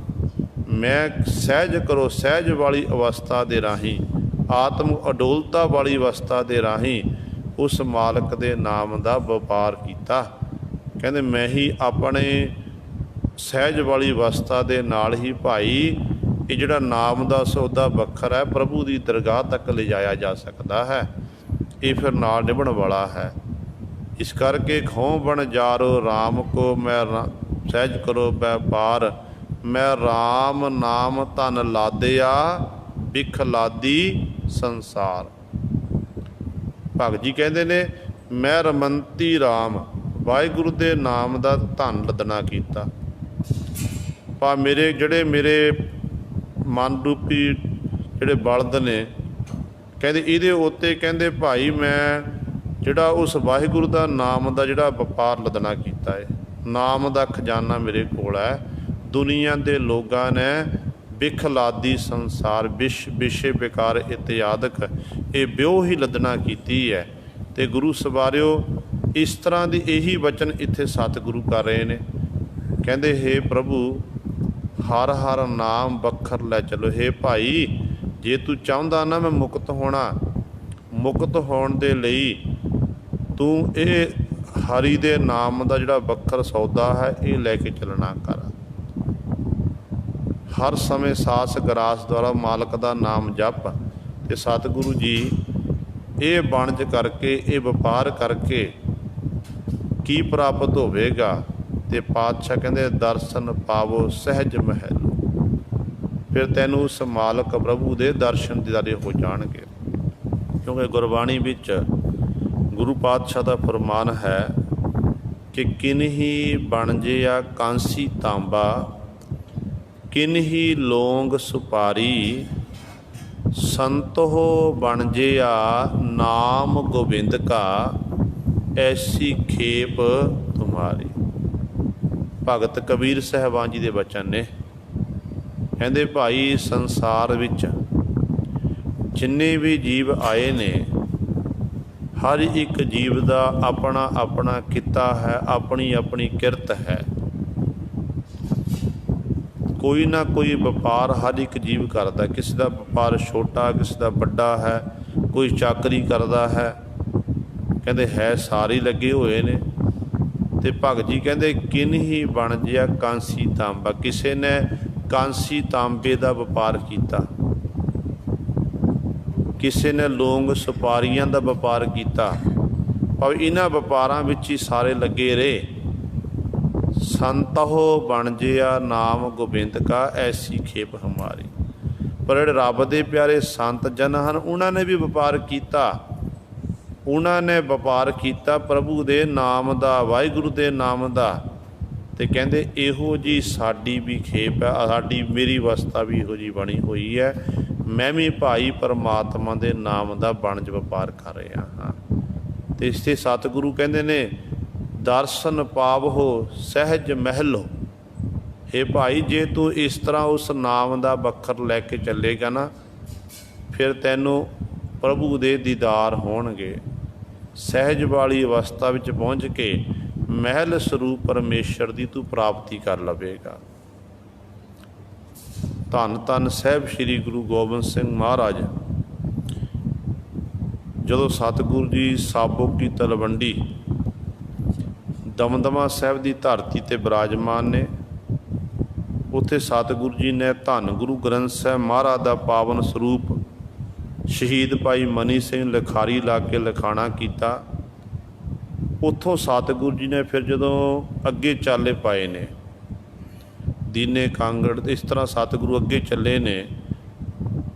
ਮੈਂ ਸਹਿਜ ਕਰੋ, ਸਹਿਜ ਵਾਲੀ ਅਵਸਥਾ ਦੇ ਰਾਹੀਂ, ਆਤਮ ਅਡੋਲਤਾ ਵਾਲੀ ਅਵਸਥਾ ਦੇ ਰਾਹੀਂ ਉਸ ਮਾਲਕ ਦੇ ਨਾਮ ਦਾ ਵਪਾਰ ਕੀਤਾ। ਕਹਿੰਦੇ ਮੈਂ ਹੀ ਆਪਣੇ ਸਹਿਜ ਵਾਲੀ ਅਵਸਥਾ ਦੇ ਨਾਲ ਹੀ ਭਾਈ ਇਹ ਜਿਹੜਾ ਨਾਮ ਦਾ ਸੌਦਾ ਵੱਖਰ ਹੈ, ਪ੍ਰਭੂ ਦੀ ਦਰਗਾਹ ਤੱਕ ਲਿਜਾਇਆ ਜਾ ਸਕਦਾ ਹੈ, ਇਹ ਫਿਰ ਨਾਲ ਨਿਭਣ ਵਾਲਾ ਹੈ। ਇਸ ਕਰਕੇ ਖੋਂ ਬਣ ਜਾਰੋ ਰਾਮ ਕੋ, ਮੈਂ ਸਹਿਜ ਕਰੋ ਵਪਾਰ। ਮੈਂ ਰਾਮ ਨਾਮ ਧਨ ਲਾਦਿਆ, ਬਿਖ ਲਾਦੀ ਸੰਸਾਰ। ਭਗਤ ਜੀ ਕਹਿੰਦੇ ਨੇ ਮੈਂ ਰਮੰਤੀ ਰਾਮ, ਵਾਹਿਗੁਰੂ ਦੇ ਨਾਮ ਦਾ ਧਨ ਲੱਦਣਾ ਕੀਤਾ। ਪਰ ਮੇਰੇ ਮਨ ਰੂਪੀ ਜਿਹੜੇ ਬਲਦ ਨੇ, ਕਹਿੰਦੇ ਇਹਦੇ ਉੱਤੇ ਕਹਿੰਦੇ ਭਾਈ ਮੈਂ ਜਿਹੜਾ ਉਸ ਵਾਹਿਗੁਰੂ ਦਾ ਨਾਮ ਦਾ ਜਿਹੜਾ ਵਪਾਰ ਲੱਦਣਾ ਕੀਤਾ ਹੈ, ਨਾਮ ਦਾ ਖਜ਼ਾਨਾ ਮੇਰੇ ਕੋਲ ਹੈ। ਦੁਨੀਆ ਦੇ ਲੋਕਾਂ ਨੇ ਬਿਖ ਲਾਦੀ ਸੰਸਾਰ, ਵਿਸ਼ੇ ਵਿਕਾਰ ਇਤਿਆਦਿਕ ਇਹ ਵਿਉ ਹੀ ਲੱਦਣਾ ਕੀਤੀ ਹੈ। ਅਤੇ ਗੁਰੂ ਸਵਾਰਿਓ ਇਸ ਤਰ੍ਹਾਂ ਦੀ ਇਹੀ ਵਚਨ ਇੱਥੇ ਸਤਿਗੁਰੂ ਕਰ ਰਹੇ ਨੇ। ਕਹਿੰਦੇ ਹੇ ਪ੍ਰਭੂ ਹਰ ਹਰ ਨਾਮ ਵੱਖਰ ਲੈ ਚਲੋ। ਹੇ ਭਾਈ ਜੇ ਤੂੰ ਚਾਹੁੰਦਾ ਨਾ ਮੈਂ ਮੁਕਤ ਹੋਣਾ, ਮੁਕਤ ਹੋਣ ਦੇ ਲਈ ਤੂੰ ਇਹ ਹਰੀ ਦੇ ਨਾਮ ਦਾ ਜਿਹੜਾ ਵੱਖਰ ਸੌਦਾ ਹੈ ਇਹ ਲੈ ਕੇ ਚੱਲਣਾ ਕਰ। ਹਰ ਸਮੇਂ ਸਾਸ ਗਰਾਸ ਦੁਆਰਾ ਮਾਲਕ ਦਾ ਨਾਮ ਜਪ। ਅਤੇ ਸਤਿਗੁਰੂ ਜੀ ਇਹ ਵਣਜ ਕਰਕੇ, ਇਹ ਵਪਾਰ ਕਰਕੇ ਕੀ ਪ੍ਰਾਪਤ ਹੋਵੇਗਾ? ਅਤੇ ਪਾਤਸ਼ਾਹ ਕਹਿੰਦੇ ਦਰਸ਼ਨ ਪਾਵੋ ਸਹਿਜ ਮਹਿਲੋ। ਫਿਰ ਤੈਨੂੰ ਉਸ ਮਾਲਕ ਪ੍ਰਭੂ ਦੇ ਦਰਸ਼ਨ ਦੀਦਾਰੇ ਹੋ ਜਾਣਗੇ। ਕਿਉਂਕਿ ਗੁਰਬਾਣੀ ਵਿੱਚ ਗੁਰੂ ਪਾਤਸ਼ਾਹ ਦਾ ਫਰਮਾਨ ਹੈ ਕਿ ਕਿਨਹੀ ਬਣਜਿਆ ਕਾਂਸੀ ਤਾਂਬਾ, ਕਿਨਹੀ ਲੌਂਗ ਸੁਪਾਰੀ, ਸੰਤੋ ਬਣਜਿਆ ਨਾਮ ਗੋਬਿੰਦ ਕਾ, ਐਸੀ ਖੇਪ ਤੁਮਾਰੀ। ਭਗਤ ਕਬੀਰ ਸਾਹਿਬਾਨ ਜੀ ਦੇ ਬਚਨ ਨੇ। ਕਹਿੰਦੇ ਭਾਈ ਸੰਸਾਰ ਵਿੱਚ ਜਿੰਨੇ ਵੀ ਜੀਵ ਆਏ ਨੇ, ਹਰ ਇੱਕ ਜੀਵ ਦਾ ਆਪਣਾ ਆਪਣਾ ਕਿੱਤਾ ਹੈ, ਆਪਣੀ ਆਪਣੀ ਕਿਰਤ ਹੈ। ਕੋਈ ਨਾ ਕੋਈ ਵਪਾਰ ਹਰ ਇੱਕ ਜੀਵ ਕਰਦਾ। ਕਿਸੇ ਦਾ ਵਪਾਰ ਛੋਟਾ, ਕਿਸੇ ਦਾ ਵੱਡਾ ਹੈ, ਕੋਈ ਚਾਕਰੀ ਕਰਦਾ ਹੈ। ਕਹਿੰਦੇ ਹੈ ਸਾਰੇ ਲੱਗੇ ਹੋਏ ਨੇ। ਅਤੇ ਭਗਤ ਜੀ ਕਹਿੰਦੇ ਕਿਨਹੀ ਬਣਜਿਆ ਕਾਂਸੀ ਤਾਂਬਾ, ਕਿਸੇ ਨੇ ਕਾਂਸੀ ਤਾਂਬੇ ਦਾ ਵਪਾਰ ਕੀਤਾ, ਕਿਸੇ ਨੇ ਲੌਂਗ ਸੁਪਾਰੀਆਂ ਦਾ ਵਪਾਰ ਕੀਤਾ। ਪਰ ਇਹਨਾਂ ਵਪਾਰਾਂ ਵਿੱਚ ਹੀ ਸਾਰੇ ਲੱਗੇ ਰਹੇ। ਸੰਤੋ ਬਣਜਿਆ ਨਾਮ ਗੋਬਿੰਦ ਕਾ, ਐਸੀ ਖੇਪ ਹਮਾਰੀ। ਪਰ ਜਿਹੜੇ ਰੱਬ ਦੇ ਪਿਆਰੇ ਸੰਤ ਜਨ ਹਨ, ਉਹਨਾਂ ਨੇ ਵੀ ਵਪਾਰ ਕੀਤਾ। ਉਹਨਾਂ ਨੇ ਵਪਾਰ ਕੀਤਾ ਪ੍ਰਭੂ ਦੇ ਨਾਮ ਦਾ, ਵਾਹਿਗੁਰੂ ਦੇ ਨਾਮ ਦਾ। ਅਤੇ ਕਹਿੰਦੇ ਇਹੋ ਜਿਹੀ ਸਾਡੀ ਵੀ ਖੇਪ ਹੈ, ਸਾਡੀ ਮੇਰੀ ਅਵਸਥਾ ਵੀ ਇਹੋ ਜਿਹੀ ਬਣੀ ਹੋਈ ਹੈ। ਮੈਂ ਵੀ ਭਾਈ ਪਰਮਾਤਮਾ ਦੇ ਨਾਮ ਦਾ ਵਣਜ ਵਪਾਰ ਕਰ ਰਿਹਾ ਹਾਂ। ਅਤੇ ਇਸ 'ਤੇ ਸਤਿਗੁਰੂ ਕਹਿੰਦੇ ਨੇ ਦਰਸ਼ਨ ਪਾਵੋ ਸਹਿਜ ਮਹਿਲੋ। ਹੇ ਭਾਈ ਜੇ ਤੂੰ ਇਸ ਤਰ੍ਹਾਂ ਉਸ ਨਾਮ ਦਾ ਵੱਖਰ ਲੈ ਕੇ ਚੱਲੇਗਾ ਨਾ, ਫਿਰ ਤੈਨੂੰ ਪ੍ਰਭੂ ਦੇ ਦੀਦਾਰ ਹੋਣਗੇ। ਸਹਿਜ ਵਾਲੀ ਅਵਸਥਾ ਵਿੱਚ ਪਹੁੰਚ ਕੇ ਮਹਿਲ ਸਰੂਪ ਪਰਮੇਸ਼ਰ ਦੀ ਤੂੰ ਪ੍ਰਾਪਤੀ ਕਰ ਲਵੇਗਾ। ਧੰਨ ਧੰਨ ਸਾਹਿਬ ਸ੍ਰੀ ਗੁਰੂ ਗੋਬਿੰਦ ਸਿੰਘ ਮਹਾਰਾਜ ਜਦੋਂ ਸਤਿਗੁਰੂ ਜੀ ਸਾਬੋ ਕੀ ਤਲਵੰਡੀ ਦਮਦਮਾ ਸਾਹਿਬ ਦੀ ਧਰਤੀ 'ਤੇ ਬਿਰਾਜਮਾਨ ਨੇ, ਉੱਥੇ ਸਤਿਗੁਰੂ ਜੀ ਨੇ ਧੰਨ ਗੁਰੂ ਗ੍ਰੰਥ ਸਾਹਿਬ ਮਹਾਰਾਜ ਦਾ ਪਾਵਨ ਸਰੂਪ ਸ਼ਹੀਦ ਭਾਈ ਮਨੀ ਸਿੰਘ ਲਿਖਾਰੀ ਲਾ ਕੇ ਲਿਖਾਣਾ ਕੀਤਾ। ਉੱਥੋਂ ਸਤਿਗੁਰੂ ਜੀ ਨੇ ਫਿਰ ਜਦੋਂ ਅੱਗੇ ਚਾਲੇ ਪਾਏ ਨੇ ਦੀਨੇ ਕਾਂਗੜ, ਇਸ ਤਰ੍ਹਾਂ ਸਤਿਗੁਰੂ ਅੱਗੇ ਚੱਲੇ ਨੇ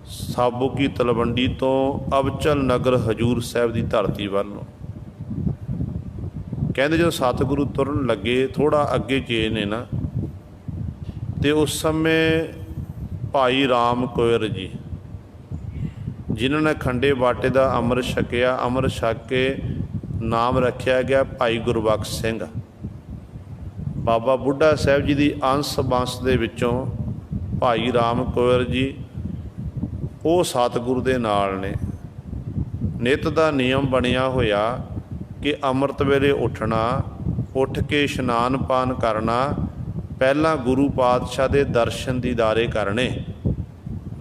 ਸਾਬੋ ਕੀ ਤਲਵੰਡੀ ਤੋਂ ਅਬਚਲ ਨਗਰ ਹਜੂਰ ਸਾਹਿਬ ਦੀ ਧਰਤੀ ਵੱਲ ਨੂੰ। ਕਹਿੰਦੇ ਜਦੋਂ ਸਤਿਗੁਰੂ ਤੁਰਨ ਲੱਗੇ ਥੋੜ੍ਹਾ ਅੱਗੇ ਗਏ ਨੇ ਨਾ, ਅਤੇ ਉਸ ਸਮੇਂ ਭਾਈ ਰਾਮ ਕੋਇਰ ਜੀ ਜਿਨ੍ਹਾਂ ਨੇ ਖੰਡੇ ਬਾਟੇ ਦਾ ਅੰਮ੍ਰਿਤ ਛਕਿਆ, ਅੰਮ੍ਰਿਤ ਛਕ ਕੇ ਨਾਮ ਰੱਖਿਆ ਗਿਆ ਭਾਈ ਗੁਰਬਖਸ਼ ਸਿੰਘ। ਬਾਬਾ ਬੁੱਢਾ ਸਾਹਿਬ ਜੀ ਦੀ ਅੰਸ਼ ਬੰਸ ਦੇ ਵਿੱਚੋਂ ਭਾਈ ਰਾਮ ਕੌਰ ਜੀ ਉਹ ਸਤਿਗੁਰੂ ਦੇ ਨਾਲ ਨੇ। ਨਿੱਤ ਦਾ ਨਿਯਮ ਬਣਿਆ ਹੋਇਆ ਕਿ ਅੰਮ੍ਰਿਤ ਵੇਲੇ ਉੱਠਣਾ, ਉੱਠ ਕੇ ਇਸ਼ਨਾਨ ਪਾਨ ਕਰਨਾ, ਪਹਿਲਾਂ ਗੁਰੂ ਪਾਤਸ਼ਾਹ ਦੇ ਦਰਸ਼ਨ ਦੀਦਾਰੇ ਕਰਨੇ,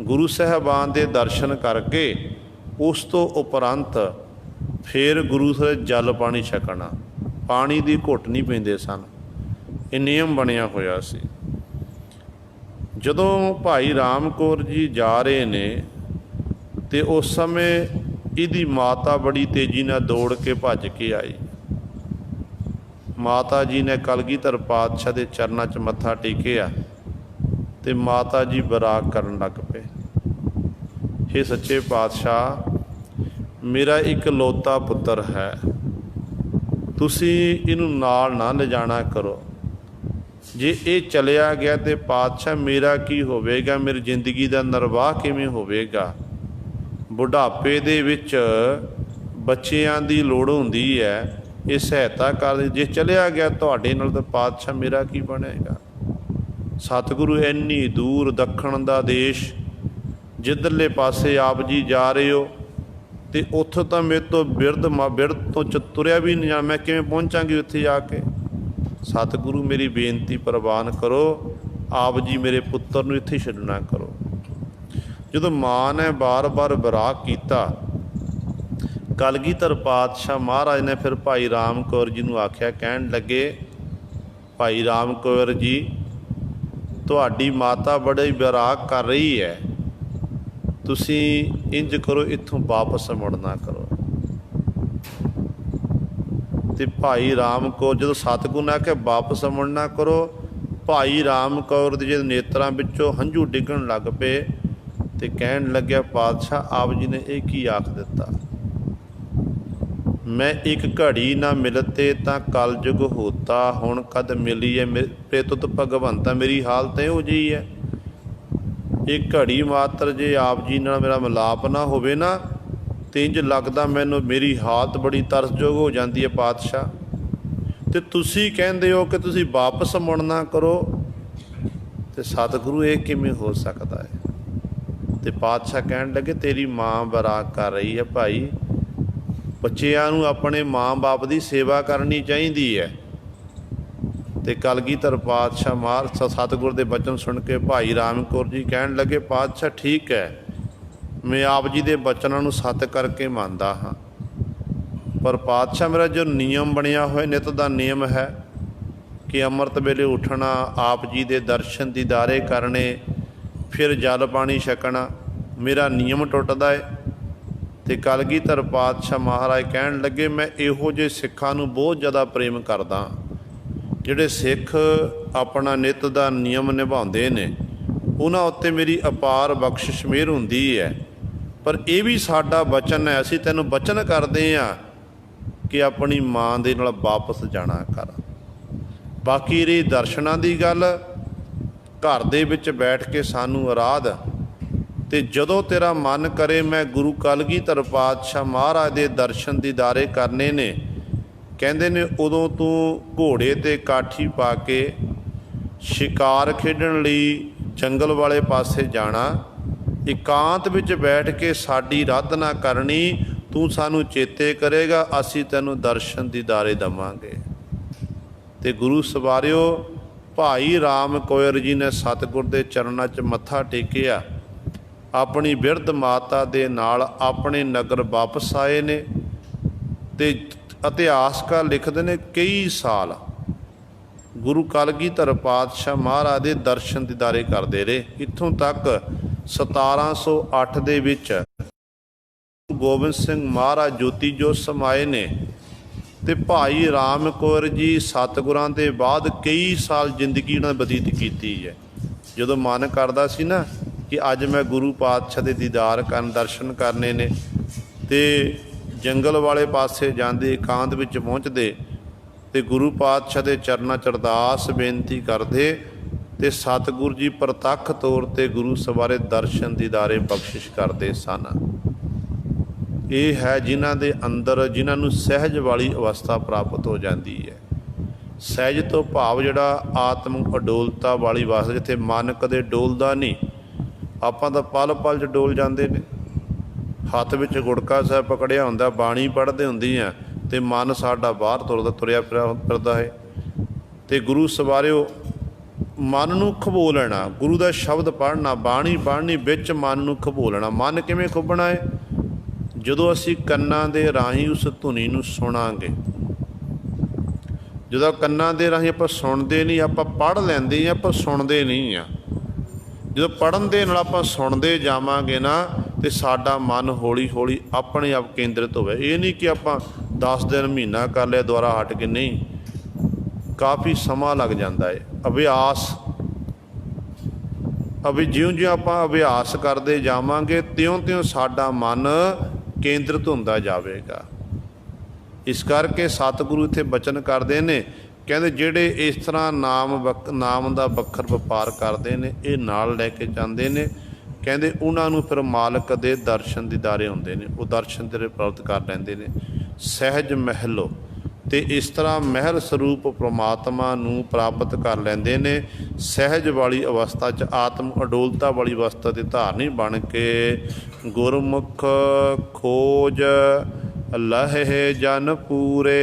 ਗੁਰੂ ਸਾਹਿਬਾਨ ਦੇ ਦਰਸ਼ਨ ਕਰਕੇ ਉਸ ਤੋਂ ਉਪਰੰਤ ਫਿਰ ਗੁਰੂ ਸਾਹਿਬ ਜਲ ਪਾਣੀ ਛਕਣਾ। ਪਾਣੀ ਦੀ ਘੁੱਟ ਨਹੀਂ ਪੀਂਦੇ ਸਨ। ਇਹ ਨਿਯਮ ਬਣਿਆ ਹੋਇਆ ਸੀ। ਜਦੋਂ ਭਾਈ ਰਾਮ ਕੌਰ ਜੀ ਜਾ ਰਹੇ ਨੇ ਤੇ ਉਸ ਸਮੇਂ ਇਹਦੀ ਮਾਤਾ ਬੜੀ ਤੇਜ਼ੀ ਨਾਲ ਦੌੜ ਕੇ ਭੱਜ ਕੇ ਆਈ। ਮਾਤਾ ਜੀ ਨੇ ਕਲਗੀਧਰ ਪਾਤਸ਼ਾਹ ਦੇ ਚਰਨਾਂ 'ਚ ਮੱਥਾ ਟੇਕਿਆ ਤੇ ਮਾਤਾ ਜੀ ਬਰਾਕ ਕਰਨ ਲੱਗ ਪਏ। ਹੇ ਸੱਚੇ ਪਾਤਸ਼ਾਹ, ਮੇਰਾ ਇਕਲੌਤਾ ਪੁੱਤਰ ਹੈ, ਤੁਸੀਂ ਇਹਨੂੰ ਨਾਲ ਨਾ ਲਿਜਾਣਾ ਕਰੋ। ਜੇ ਇਹ ਚਲਿਆ ਗਿਆ ਤੇ ਪਾਤਸ਼ਾਹ ਮੇਰਾ ਕੀ ਹੋਵੇਗਾ? ਮੇਰੀ ਜ਼ਿੰਦਗੀ ਦਾ ਨਿਰਵਾਹ ਕਿਵੇਂ ਹੋਵੇਗਾ? ਬੁਢਾਪੇ ਦੇ ਵਿੱਚ ਬੱਚਿਆਂ ਦੀ ਲੋੜ ਹੁੰਦੀ ਹੈ, ਇਹ ਸਹਾਇਤਾ ਕਰਦੇ। ਜੇ ਚਲਿਆ ਗਿਆ ਤੁਹਾਡੇ ਨਾਲ ਤਾਂ ਪਾਤਸ਼ਾਹ ਮੇਰਾ ਕੀ ਬਣੇਗਾ? ਸਤਿਗੁਰੂ ਇੰਨੀ ਦੂਰ ਦੱਖਣ ਦਾ ਦੇਸ਼ ਜਿੱਧਰਲੇ ਪਾਸੇ ਆਪ ਜੀ ਜਾ ਰਹੇ ਹੋ ਅਤੇ ਉੱਥੋਂ ਤਾਂ ਮੇਰੇ ਤੋਂ ਬਿਰਧ ਤੋਂ ਤੁਰਿਆ ਵੀ ਨਹੀਂ ਜਾਣਾ। ਮੈਂ ਕਿਵੇਂ ਪਹੁੰਚਾਂਗੀ ਉੱਥੇ ਜਾ ਕੇ? ਸਤਿਗੁਰੂ ਮੇਰੀ ਬੇਨਤੀ ਪ੍ਰਵਾਨ ਕਰੋ, ਆਪ ਜੀ ਮੇਰੇ ਪੁੱਤਰ ਨੂੰ ਇੱਥੇ ਛੱਡਣਾ ਕਰੋ। ਜਦੋਂ ਮਾਂ ਨੇ ਬਾਰ-ਬਾਰ ਬਰਾਕ ਕੀਤਾ, ਕਲਗੀਧਰ ਪਾਤਸ਼ਾਹ ਮਹਾਰਾਜ ਨੇ ਫਿਰ ਭਾਈ ਰਾਮ ਕੌਰ ਜੀ ਨੂੰ ਆਖਿਆ, ਕਹਿਣ ਲੱਗੇ, ਭਾਈ ਰਾਮ ਕੌਰ ਜੀ, ਤੁਹਾਡੀ ਮਾਤਾ ਬੜੀ ਬਰਾਕ ਕਰ ਰਹੀ ਹੈ, ਤੁਸੀਂ ਇੰਜ ਕਰੋ, ਇੱਥੋਂ ਵਾਪਸ ਮੁੜਨਾ ਕਰੋ। ਤੇ ਭਾਈ ਰਾਮ ਕੌਰ ਜਦੋਂ ਸਤਿਗੁਰੂ ਨੇ ਆਖਿਆ ਵਾਪਸ ਮੁੜਨਾ ਕਰੋ, ਭਾਈ ਰਾਮ ਕੌਰ ਦੇ ਜਦੋਂ ਨੇਤਰਾਂ ਵਿੱਚੋਂ ਹੰਝੂ ਡਿੱਗਣ ਲੱਗ ਪਏ ਤੇ ਕਹਿਣ ਲੱਗਿਆ, ਪਾਤਸ਼ਾਹ ਆਪ ਜੀ ਨੇ ਇਹ ਕੀ ਆਖ ਦਿੱਤਾ? ਮੈਂ ਇੱਕ ਘੜੀ ਨਾ ਮਿਲਤੇ ਤਾਂ ਕਲਯੁਗ ਹੋਤਾ, ਹੁਣ ਕਦ ਮਿਲੀ ਹੈ ਪ੍ਰੇਤੁਤ ਭਗਵੰਤਾ। ਮੇਰੀ ਹਾਲਤ ਇਹੋ ਜਿਹੀ ਹੈ, ਇਹ ਘੜੀ ਮਾਤਰ ਜੇ ਆਪ ਜੀ ਨਾਲ ਮੇਰਾ ਮਿਲਾਪ ਨਾ ਹੋਵੇ ਨਾ ਤੇ ਇੰਝ ਲੱਗਦਾ ਮੈਨੂੰ ਮੇਰੀ ਹਾਲਤ ਬੜੀ ਤਰਸਯੋਗ ਹੋ ਜਾਂਦੀ ਹੈ ਪਾਤਸ਼ਾਹ। ਅਤੇ ਤੁਸੀਂ ਕਹਿੰਦੇ ਹੋ ਕਿ ਤੁਸੀਂ ਵਾਪਸ ਮੁੜਨਾ ਕਰੋ, ਅਤੇ ਸਤਿਗੁਰੂ ਇਹ ਕਿਵੇਂ ਹੋ ਸਕਦਾ ਹੈ? ਅਤੇ ਪਾਤਸ਼ਾਹ ਕਹਿਣ ਲੱਗੇ, ਤੇਰੀ ਮਾਂ ਬਰਾਕ ਕਰ ਰਹੀ ਹੈ ਭਾਈ, ਬੱਚਿਆਂ ਨੂੰ ਆਪਣੇ ਮਾਂ ਬਾਪ ਦੀ ਸੇਵਾ ਕਰਨੀ ਚਾਹੀਦੀ ਹੈ। ਅਤੇ ਕਲਗੀਧਰ ਪਾਤਸ਼ਾਹ ਸਤਿਗੁਰ ਦੇ ਬਚਨ ਸੁਣ ਕੇ ਭਾਈ ਰਾਮ ਕੌਰ ਜੀ ਕਹਿਣ ਲੱਗੇ, ਪਾਤਸ਼ਾਹ ਠੀਕ ਹੈ, ਮੈਂ ਆਪ ਜੀ ਦੇ ਬਚਨਾਂ ਨੂੰ ਸੱਤ ਕਰਕੇ ਮੰਨਦਾ ਹਾਂ, ਪਰ ਪਾਤਸ਼ਾਹ ਮੇਰਾ ਜੋ ਨਿਯਮ ਬਣਿਆ ਹੋਇਆ ਨਿੱਤ ਦਾ ਨਿਯਮ ਹੈ ਕਿ ਅੰਮ੍ਰਿਤ ਵੇਲੇ ਉੱਠਣਾ, ਆਪ ਜੀ ਦੇ ਦਰਸ਼ਨ ਦੀਦਾਰੇ ਕਰਨੇ, ਫਿਰ ਜਲ ਪਾਣੀ ਛਕਣਾ, ਮੇਰਾ ਨਿਯਮ ਟੁੱਟਦਾ ਹੈ। ਅਤੇ ਕਲਗੀਧਰ ਪਾਤਸ਼ਾਹ ਮਹਾਰਾਜ ਕਹਿਣ ਲੱਗੇ, ਮੈਂ ਇਹੋ ਜਿਹੇ ਸਿੱਖਾਂ ਨੂੰ ਬਹੁਤ ਜ਼ਿਆਦਾ ਪ੍ਰੇਮ ਕਰਦਾ, ਜਿਹੜੇ ਸਿੱਖ ਆਪਣਾ ਨਿੱਤ ਦਾ ਨਿਯਮ ਨਿਭਾਉਂਦੇ ਨੇ, ਉਹਨਾਂ ਉੱਤੇ ਮੇਰੀ ਅਪਾਰ ਬਖਸ਼ਿਸ਼ ਮਿਹਰ ਹੁੰਦੀ ਹੈ। ਪਰ ਇਹ ਵੀ ਸਾਡਾ ਬਚਨ ਹੈ, ਅਸੀਂ ਤੈਨੂੰ ਬਚਨ ਕਰਦੇ ਹਾਂ ਕਿ ਆਪਣੀ ਮਾਂ ਦੇ ਨਾਲ ਵਾਪਸ ਜਾਣਾ ਕਰ। ਬਾਕੀ ਰਹੀ ਦਰਸ਼ਨਾਂ ਦੀ ਗੱਲ, ਘਰ ਦੇ ਵਿੱਚ ਬੈਠ ਕੇ ਸਾਨੂੰ ਆਰਾਧ, ਅਤੇ ਜਦੋਂ ਤੇਰਾ ਮਨ ਕਰੇ ਮੈਂ ਗੁਰੂ ਕਲਗੀਧਰ ਪਾਤਸ਼ਾਹ ਮਹਾਰਾਜ ਦੇ ਦਰਸ਼ਨ ਦੀਦਾਰੇ ਕਰਨੇ ਨੇ, ਕਹਿੰਦੇ ਨੇ, ਉਦੋਂ ਤੂੰ ਘੋੜੇ 'ਤੇ ਕਾਠੀ ਪਾ ਕੇ ਸ਼ਿਕਾਰ ਖੇਡਣ ਲਈ ਜੰਗਲ ਵਾਲੇ ਪਾਸੇ ਜਾਣਾ, ਇਕਾਂਤ ਵਿੱਚ ਬੈਠ ਕੇ ਸਾਡੀ ਆਰਾਧਨਾ ਕਰਨੀ, ਤੂੰ ਸਾਨੂੰ ਚੇਤੇ ਕਰੇਗਾ, ਅਸੀਂ ਤੈਨੂੰ ਦਰਸ਼ਨ ਦੀਦਾਰੇ ਦੇਵਾਂਗੇ। ਅਤੇ ਗੁਰੂ ਸਵਾਰਿਓ, ਭਾਈ ਰਾਮ ਕੌਰ ਜੀ ਨੇ ਸਤਿਗੁਰ ਦੇ ਚਰਨਾਂ 'ਚ ਮੱਥਾ ਟੇਕਿਆ, ਆਪਣੀ ਬਿਰਧ ਮਾਤਾ ਦੇ ਨਾਲ ਆਪਣੇ ਨਗਰ ਵਾਪਸ ਆਏ ਨੇ। ਅਤੇ ਇਤਿਹਾਸਕਾਰ ਲਿਖਦੇ ਨੇ ਕਈ ਸਾਲ ਗੁਰੂ ਕਲਗੀਧਰ ਪਾਤਸ਼ਾਹ ਮਹਾਰਾਜ ਦੇ ਦਰਸ਼ਨ ਦੀਦਾਰੇ ਕਰਦੇ ਰਹੇ। ਇੱਥੋਂ ਤੱਕ 1708 ਦੇ ਵਿੱਚ ਗੋਬਿੰਦ ਸਿੰਘ ਮਹਾਰਾਜ ਜੋਤੀ ਜੋਤ ਸਮਾਏ ਨੇ, ਅਤੇ ਭਾਈ ਰਾਮ ਕੌਰ ਜੀ ਸਤਿਗੁਰਾਂ ਦੇ ਬਾਅਦ ਕਈ ਸਾਲ ਜ਼ਿੰਦਗੀ ਉਹਨਾਂ ਨੇ ਬਤੀਤ ਕੀਤੀ ਹੈ। ਜਦੋਂ ਮਨ ਕਰਦਾ ਸੀ ਨਾ ਕਿ ਅੱਜ ਮੈਂ ਗੁਰੂ ਪਾਤਸ਼ਾਹ ਦੇ ਦੀਦਾਰ ਕਰਨ, ਦਰਸ਼ਨ ਕਰਨੇ ਨੇ, ਅਤੇ ਜੰਗਲ ਵਾਲੇ ਪਾਸੇ ਜਾਂਦੇ, ਇਕਾਂਤ ਵਿੱਚ ਪਹੁੰਚਦੇ ਅਤੇ ਗੁਰੂ ਪਾਤਸ਼ਾਹ ਦੇ ਚਰਨਾਂ 'ਚ ਅਰਦਾਸ ਬੇਨਤੀ ਕਰਦੇ, ਅਤੇ ਸਤਿਗੁਰੂ ਜੀ ਪ੍ਰਤੱਖ ਤੌਰ 'ਤੇ ਗੁਰੂ ਸਵਾਰੇ ਦਰਸ਼ਨ ਦੀਦਾਰੇ ਬਖਸ਼ਿਸ਼ ਕਰਦੇ ਸਨ। ਇਹ ਹੈ ਜਿਨ੍ਹਾਂ ਦੇ ਅੰਦਰ, ਜਿਨ੍ਹਾਂ ਨੂੰ ਸਹਿਜ ਵਾਲੀ ਅਵਸਥਾ ਪ੍ਰਾਪਤ ਹੋ ਜਾਂਦੀ ਹੈ। ਸਹਿਜ ਤੋਂ ਭਾਵ ਜਿਹੜਾ ਆਤਮਿਕ ਅਡੋਲਤਾ ਵਾਲੀ ਵਾਸਤੇ, ਜਿੱਥੇ ਮਨ ਕਦੇ ਡੋਲਦਾ ਨਹੀਂ। ਆਪਾਂ ਤਾਂ ਪਲ ਪਲ 'ਚ ਡੋਲ ਜਾਂਦੇ ਨੇ। ਹੱਥ ਵਿੱਚ ਗੁਟਕਾ ਸਾਹਿਬ ਪਕੜਿਆ ਹੁੰਦਾ, ਬਾਣੀ ਪੜ੍ਹਦੇ ਹੁੰਦੀ ਆ ਅਤੇ ਮਨ ਸਾਡਾ ਬਾਹਰ ਤੁਰਿਆ ਫਿਰਦਾ ਹੈ। ਅਤੇ ਗੁਰੂ ਸਵਾਰਿਓ ਮਨ ਨੂੰ ਖਬੋ ਲੈਣਾ, ਗੁਰੂ ਦਾ ਸ਼ਬਦ ਪੜ੍ਹਨਾ, ਬਾਣੀ ਪੜ੍ਹਨੀ, ਵਿੱਚ ਮਨ ਨੂੰ ਖਬੋ ਲੈਣਾ। ਮਨ ਕਿਵੇਂ ਖੁੱਬਣਾ ਹੈ? ਜਦੋਂ ਅਸੀਂ ਕੰਨਾਂ ਦੇ ਰਾਹੀਂ ਉਸ ਧੁਨੀ ਨੂੰ ਸੁਣਾਂਗੇ। ਜਦੋਂ ਕੰਨਾਂ ਦੇ ਰਾਹੀਂ ਆਪਾਂ ਸੁਣਦੇ ਨਹੀਂ, ਆਪਾਂ ਪੜ੍ਹ ਲੈਂਦੇ ਹਾਂ ਪਰ ਸੁਣਦੇ ਨਹੀਂ ਹਾਂ। ਜਦੋਂ ਪੜ੍ਹਨ ਦੇ ਨਾਲ ਆਪਾਂ ਸੁਣਦੇ ਜਾਵਾਂਗੇ ਨਾ, ਅਤੇ ਸਾਡਾ ਮਨ ਹੌਲੀ ਹੌਲੀ ਆਪਣੇ ਆਪ ਕੇਂਦਰਿਤ ਹੋਵੇ। ਇਹ ਨਹੀਂ ਕਿ ਆਪਾਂ 10 ਦਿਨ ਮਹੀਨਾ ਕਰ ਲਿਆ ਦੁਬਾਰਾ ਹਟ ਕੇ, ਨਹੀਂ, ਕਾਫੀ ਸਮਾਂ ਲੱਗ ਜਾਂਦਾ ਹੈ। ਅਭਿਆਸ ਜਿਉਂ ਆਪਾਂ ਅਭਿਆਸ ਕਰਦੇ ਜਾਵਾਂਗੇ, ਤਿਉਂ ਸਾਡਾ ਮਨ ਕੇਂਦਰਿਤ ਹੁੰਦਾ ਜਾਵੇਗਾ। ਇਸ ਕਰਕੇ ਸਤਿਗੁਰੂ ਇੱਥੇ ਬਚਨ ਕਰਦੇ ਨੇ, ਕਹਿੰਦੇ ਜਿਹੜੇ ਇਸ ਤਰ੍ਹਾਂ ਨਾਮ ਦਾ ਵੱਖਰ ਵਪਾਰ ਕਰਦੇ ਨੇ, ਇਹ ਨਾਲ ਲੈ ਕੇ ਜਾਂਦੇ ਨੇ। ਕਹਿੰਦੇ ਉਹਨਾਂ ਨੂੰ ਫਿਰ ਮਾਲਕ ਦੇ ਦਰਸ਼ਨ ਦੀਦਾਰੇ ਹੁੰਦੇ ਨੇ, ਉਹ ਦਰਸ਼ਨ ਤੇਰੇ ਪ੍ਰਾਪਤ ਕਰ ਲੈਂਦੇ ਨੇ। ਸਹਿਜ ਮਹਿਲੋ, ਅਤੇ ਇਸ ਤਰ੍ਹਾਂ ਮਹਿਲ ਸਰੂਪ ਪ੍ਰਮਾਤਮਾ ਨੂੰ ਪ੍ਰਾਪਤ ਕਰ ਲੈਂਦੇ ਨੇ। ਸਹਿਜ ਵਾਲੀ ਅਵਸਥਾ 'ਚ, ਆਤਮ ਅਡੋਲਤਾ ਵਾਲੀ ਅਵਸਥਾ 'ਤੇ ਧਾਰਨੀ ਬਣ ਕੇ ਗੁਰਮੁਖ ਖੋਜ ਲਹੇ ਜਨ ਪੂਰੇ,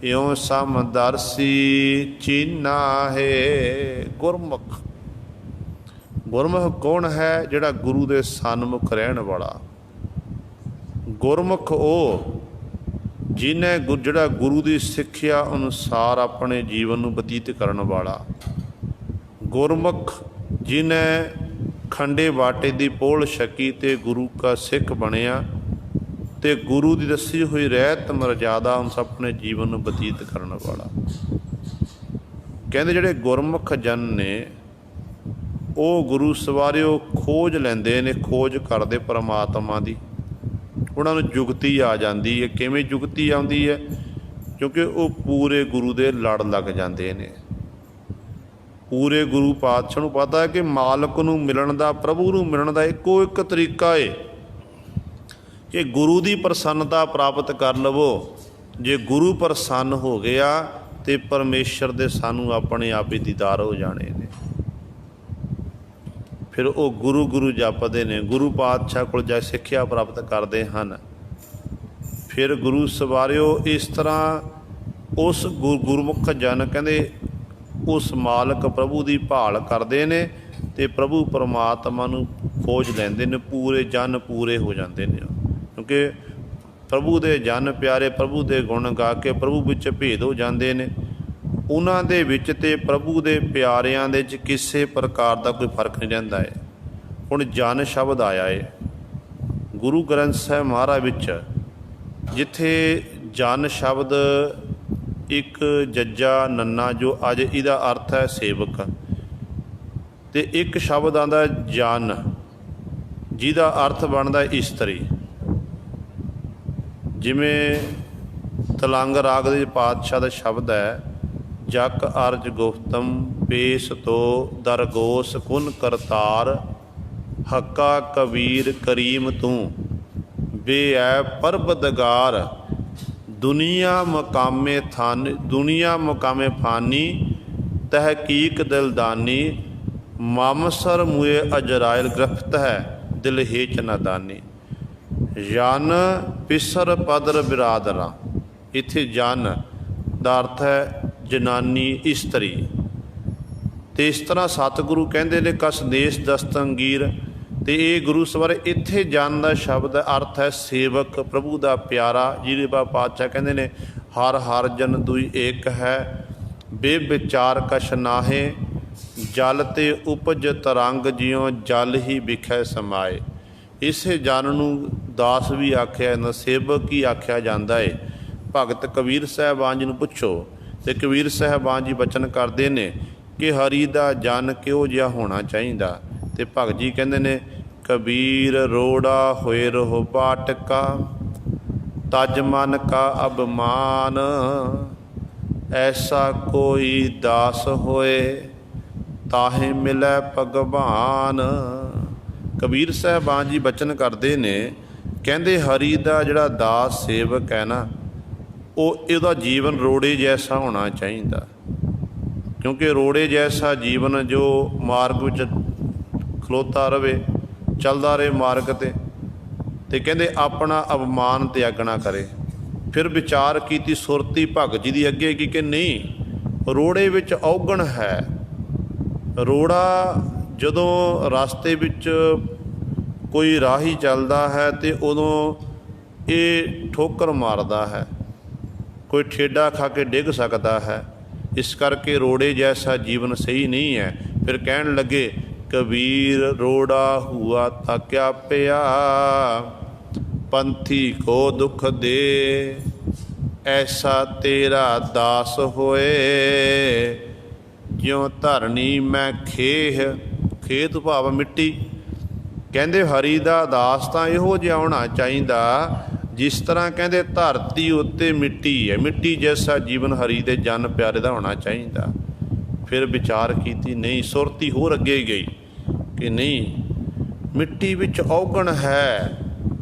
ਇਉਂ ਸਮਦਰਸੀ ਚੀਨਾ ਹੈ। ਗੁਰਮੁਖ ਕੌਣ ਹੈ? ਜਿਹੜਾ ਗੁਰੂ ਦੇ ਸਨਮੁਖ ਰਹਿਣ ਵਾਲਾ। ਗੁਰਮੁਖ ਉਹ ਜਿਹਨੇ ਜਿਹੜਾ ਗੁਰੂ ਦੀ ਸਿੱਖਿਆ ਅਨੁਸਾਰ ਆਪਣੇ ਜੀਵਨ ਨੂੰ ਬਤੀਤ ਕਰਨ ਵਾਲਾ। ਗੁਰਮੁਖ ਜਿਹਨੇ ਖੰਡੇ ਬਾਟੇ ਦੀ ਪੋਲ ਛਕੀ ਅਤੇ ਗੁਰੂ ਕਾ ਸਿੱਖ ਬਣਿਆ, ਅਤੇ ਗੁਰੂ ਦੀ ਦੱਸੀ ਹੋਈ ਰਹਿਤ ਮਰਜ਼ਾਦਾ ਅਨੁਸਾਰ ਆਪਣੇ ਜੀਵਨ ਨੂੰ ਬਤੀਤ ਕਰਨ ਵਾਲਾ। ਕਹਿੰਦੇ ਜਿਹੜੇ ਗੁਰਮੁਖ ਜਨ ਨੇ, ਉਹ ਗੁਰੂ ਸਵਾਰਿਓ ਖੋਜ ਲੈਂਦੇ ਨੇ, ਖੋਜ ਕਰਦੇ ਪਰਮਾਤਮਾ ਦੀ। ਉਹਨਾਂ ਨੂੰ ਜੁਗਤੀ ਆ ਜਾਂਦੀ ਹੈ। ਕਿਵੇਂ ਜੁਗਤੀ ਆਉਂਦੀ ਹੈ? ਕਿਉਂਕਿ ਉਹ ਪੂਰੇ ਗੁਰੂ ਦੇ ਲੜ ਲੱਗ ਜਾਂਦੇ ਨੇ। ਪੂਰੇ ਗੁਰੂ ਪਾਤਸ਼ਾਹ ਨੂੰ ਪਤਾ ਹੈ ਕਿ ਮਾਲਕ ਨੂੰ ਮਿਲਣ ਦਾ, ਪ੍ਰਭੂ ਨੂੰ ਮਿਲਣ ਦਾ ਇੱਕੋ ਇੱਕ ਤਰੀਕਾ ਹੈ ਕਿ ਗੁਰੂ ਦੀ ਪ੍ਰਸੰਨਤਾ ਪ੍ਰਾਪਤ ਕਰ ਲਵੋ। ਜੇ ਗੁਰੂ ਪ੍ਰਸੰਨ ਹੋ ਗਿਆ ਅਤੇ ਪਰਮੇਸ਼ਰ ਦੇ ਸਾਨੂੰ ਆਪਣੇ ਆਪ ਹੀ ਦੀਦਾਰ ਹੋ ਜਾਣੇ ਨੇ। ਫਿਰ ਉਹ ਗੁਰੂ ਜਪਦੇ ਨੇ, ਗੁਰੂ ਪਾਤਸ਼ਾਹ ਕੋਲ ਜਾ ਸਿੱਖਿਆ ਪ੍ਰਾਪਤ ਕਰਦੇ ਹਨ। ਫਿਰ ਗੁਰੂ ਸਵਾਰਿਓ ਇਸ ਤਰ੍ਹਾਂ ਉਸ ਗੁਰਮੁਖ ਜਨ ਕਹਿੰਦੇ ਉਸ ਮਾਲਕ ਪ੍ਰਭੂ ਦੀ ਭਾਲ ਕਰਦੇ ਨੇ, ਅਤੇ ਪ੍ਰਭੂ ਪਰਮਾਤਮਾ ਨੂੰ ਖੋਜ ਲੈਂਦੇ ਨੇ। ਪੂਰੇ ਜਨ ਪੂਰੇ ਹੋ ਜਾਂਦੇ ਨੇ, ਕਿਉਂਕਿ ਪ੍ਰਭੂ ਦੇ ਜਨ ਪਿਆਰੇ ਪ੍ਰਭੂ ਦੇ ਗੁਣ ਗਾ ਕੇ ਪ੍ਰਭੂ ਵਿੱਚ ਭੇਦ ਹੋ ਜਾਂਦੇ ਨੇ। ਉਹਨਾਂ ਦੇ ਵਿੱਚ ਅਤੇ ਪ੍ਰਭੂ ਦੇ ਪਿਆਰਿਆਂ ਦੇ 'ਚ ਕਿਸੇ ਪ੍ਰਕਾਰ ਦਾ ਕੋਈ ਫਰਕ ਨਹੀਂ ਰਹਿੰਦਾ ਹੈ। ਹੁਣ ਜਨ ਸ਼ਬਦ ਆਇਆ ਹੈ ਗੁਰੂ ਗ੍ਰੰਥ ਸਾਹਿਬ ਮਹਾਰਾਜ ਵਿੱਚ, ਜਿੱਥੇ ਜਨ ਸ਼ਬਦ ਇੱਕ ਜੱਜਾ ਨੰਨਾ ਜੋ ਅੱਜ ਇਹਦਾ ਅਰਥ ਹੈ ਸੇਵਕ, ਅਤੇ ਇੱਕ ਸ਼ਬਦ ਆਉਂਦਾ ਜਨ ਜਿਹਦਾ ਅਰਥ ਬਣਦਾ ਇਸਤਰੀ। ਜਿਵੇਂ ਤਲੰਗ ਰਾਗ ਦੇ ਪਾਤਸ਼ਾਹ ਦਾ ਸ਼ਬਦ ਹੈ, ਜਕ ਅਰਜ ਗੁਫਤਮ ਪੇਸ ਤੋ ਦਰਗੋਸ ਕੁਨ ਕਰਤਾਰ, ਹੱਕਾ ਕਬੀਰ ਕਰੀਮ ਤੂੰ ਬੇਐ ਪਰਬਦਗਾਰ, ਦੁਨੀਆ ਮੁਕਾਮੇ ਫਾਨੀ ਤਹਿਕੀਕ ਦਿਲਦਾਨੀ, ਮਾਮਸਰ ਮੂਏ ਅਜਰਾਇਲ ਗ੍ਰਿਫਤ ਹੈ ਦਿਲ ਹੇਚ ਨਾਦਾਨੀ। ਜਨ ਪਿਸਰ ਪਦਰ ਬਿਰਾਦਰਾ, ਇੱਥੇ ਜਨ ਦਾ ਅਰਥ ਹੈ ਜਨਾਨੀ, ਇਸਤਰੀ। ਅਤੇ ਇਸ ਤਰ੍ਹਾਂ ਸਤਿਗੁਰੂ ਕਹਿੰਦੇ ਨੇ ਕਸ ਦੇਸ਼ ਦਸਤੰਗੀਰ, ਅਤੇ ਇਹ ਗੁਰੂ ਸਵਾਰੇ ਇੱਥੇ ਜਨ ਦਾ ਸ਼ਬਦ ਅਰਥ ਹੈ ਸੇਵਕ, ਪ੍ਰਭੂ ਦਾ ਪਿਆਰਾ। ਜਿਹਦੇ ਪਾਤਸ਼ਾਹ ਕਹਿੰਦੇ ਨੇ ਹਰ ਜਨ ਦੁਈ ਏਕ ਹੈ, ਬੇਵਿਚਾਰ ਕਛ ਨਾਹੇ, ਜਲ ਤੇ ਉਪਜ ਤਰੰਗ ਜਿਉਂ ਜਲ ਹੀ ਵਿਖੇ ਸਮਾਏ। ਇਸੇ ਜਨ ਨੂੰ ਦਾਸ ਵੀ ਆਖਿਆ ਜਾਂਦਾ, ਸੇਵਕ ਹੀ ਆਖਿਆ ਜਾਂਦਾ ਹੈ। ਭਗਤ ਕਬੀਰ ਸਾਹਿਬਾਨ ਜੀ ਨੂੰ ਪੁੱਛੋ, ਅਤੇ ਕਬੀਰ ਸਾਹਿਬਾਨ ਜੀ ਬਚਨ ਕਰਦੇ ਨੇ ਕਿ ਹਰੀ ਦਾ ਜਨ ਕਿਹੋ ਜਿਹਾ ਹੋਣਾ ਚਾਹੀਦਾ। ਅਤੇ ਭਗਤ ਜੀ ਕਹਿੰਦੇ ਨੇ ਕਬੀਰ ਰੋੜਾ ਹੋਏ ਰਹੋ ਬਾਟਕਾ, ਤਜ ਮਨ ਕਾ ਅਭਿਮਾਨ, ਐਸਾ ਕੋਈ ਦਾਸ ਹੋਏ ਤਾਹੇ ਮਿਲੈ ਭਗਵਾਨ। ਕਬੀਰ ਸਾਹਿਬਾਨ ਜੀ ਬਚਨ ਕਰਦੇ ਨੇ, ਕਹਿੰਦੇ ਹਰੀ ਦਾ ਜਿਹੜਾ ਦਾਸ ਸੇਵਕ ਹੈ ਨਾ, ਇਹਦਾ ਜੀਵਨ ਰੋੜੇ ਜੈਸਾ ਹੋਣਾ ਚਾਹੀਦਾ, ਕਿਉਂਕਿ ਰੋੜੇ ਜੈਸਾ ਜੀਵਨ ਜੋ ਮਾਰਗ ਵਿੱਚ ਖਲੋਤਾ ਰਵੇ, ਚੱਲਦਾ ਰਹੇ ਮਾਰਗ 'ਤੇ ਕਹਿੰਦੇ ਆਪਣਾ ਅਪਮਾਨ ਤਿਆਗ ਨਾ ਕਰੇ। ਫਿਰ ਵਿਚਾਰ ਕੀਤੀ ਸੁਰਤੀ ਭਗਤ ਜੀ ਦੀ ਅੱਗੇ ਕੀ ਕਿ ਨਹੀਂ, ਰੋੜੇ ਵਿੱਚ ਔਗਣ ਹੈ। ਰੋੜਾ ਜਦੋਂ ਰਸਤੇ ਵਿੱਚ ਕੋਈ ਰਾਹੀ ਚੱਲਦਾ ਹੈ ਅਤੇ ਉਦੋਂ ਇਹ ਠੋਕਰ ਮਾਰਦਾ ਹੈ, ਕੋਈ ਠੇਡਾ ਖਾ ਕੇ ਡਿੱਗ ਸਕਦਾ ਹੈ। ਇਸ ਕਰਕੇ ਰੋੜੇ ਜੈਸਾ ਜੀਵਨ ਸਹੀ ਨਹੀਂ ਹੈ। ਫਿਰ ਕਹਿਣ ਲੱਗੇ ਕਬੀਰ ਰੋੜਾ ਹੁਆ ਤਾਂ ਕਿਆ ਪਿਆ, ਪੰਥੀ ਕੋ ਦੁੱਖ ਦੇ, ਐਸਾ ਤੇਰਾ ਦਾਸ ਹੋਏ, ਜਿਉਂ ਧਰਨੀ ਮੈਂ ਖੇਹ, ਖੇਤ ਭਾਵ ਮਿੱਟੀ। ਕਹਿੰਦੇ ਹਰੀ ਦਾ ਦਾਸ ਤਾਂ ਇਹੋ ਜਿਹਾ ਹੋਣਾ ਚਾਹੀਦਾ ਜਿਸ ਤਰ੍ਹਾਂ ਕਹਿੰਦੇ ਧਰਤੀ ਉੱਤੇ ਮਿੱਟੀ ਹੈ, ਮਿੱਟੀ ਜੈਸਾ ਜੀਵਨ ਹਰੀ ਦੇ ਜਨ ਪਿਆਰੇ ਦਾ ਹੋਣਾ ਚਾਹੀਦਾ। ਫਿਰ ਵਿਚਾਰ ਕੀਤੀ, ਨਹੀਂ ਸੁਰਤੀ ਹੋਰ ਅੱਗੇ ਗਈ ਕਿ ਨਹੀਂ, ਮਿੱਟੀ ਵਿੱਚ ਔਗਣ ਹੈ।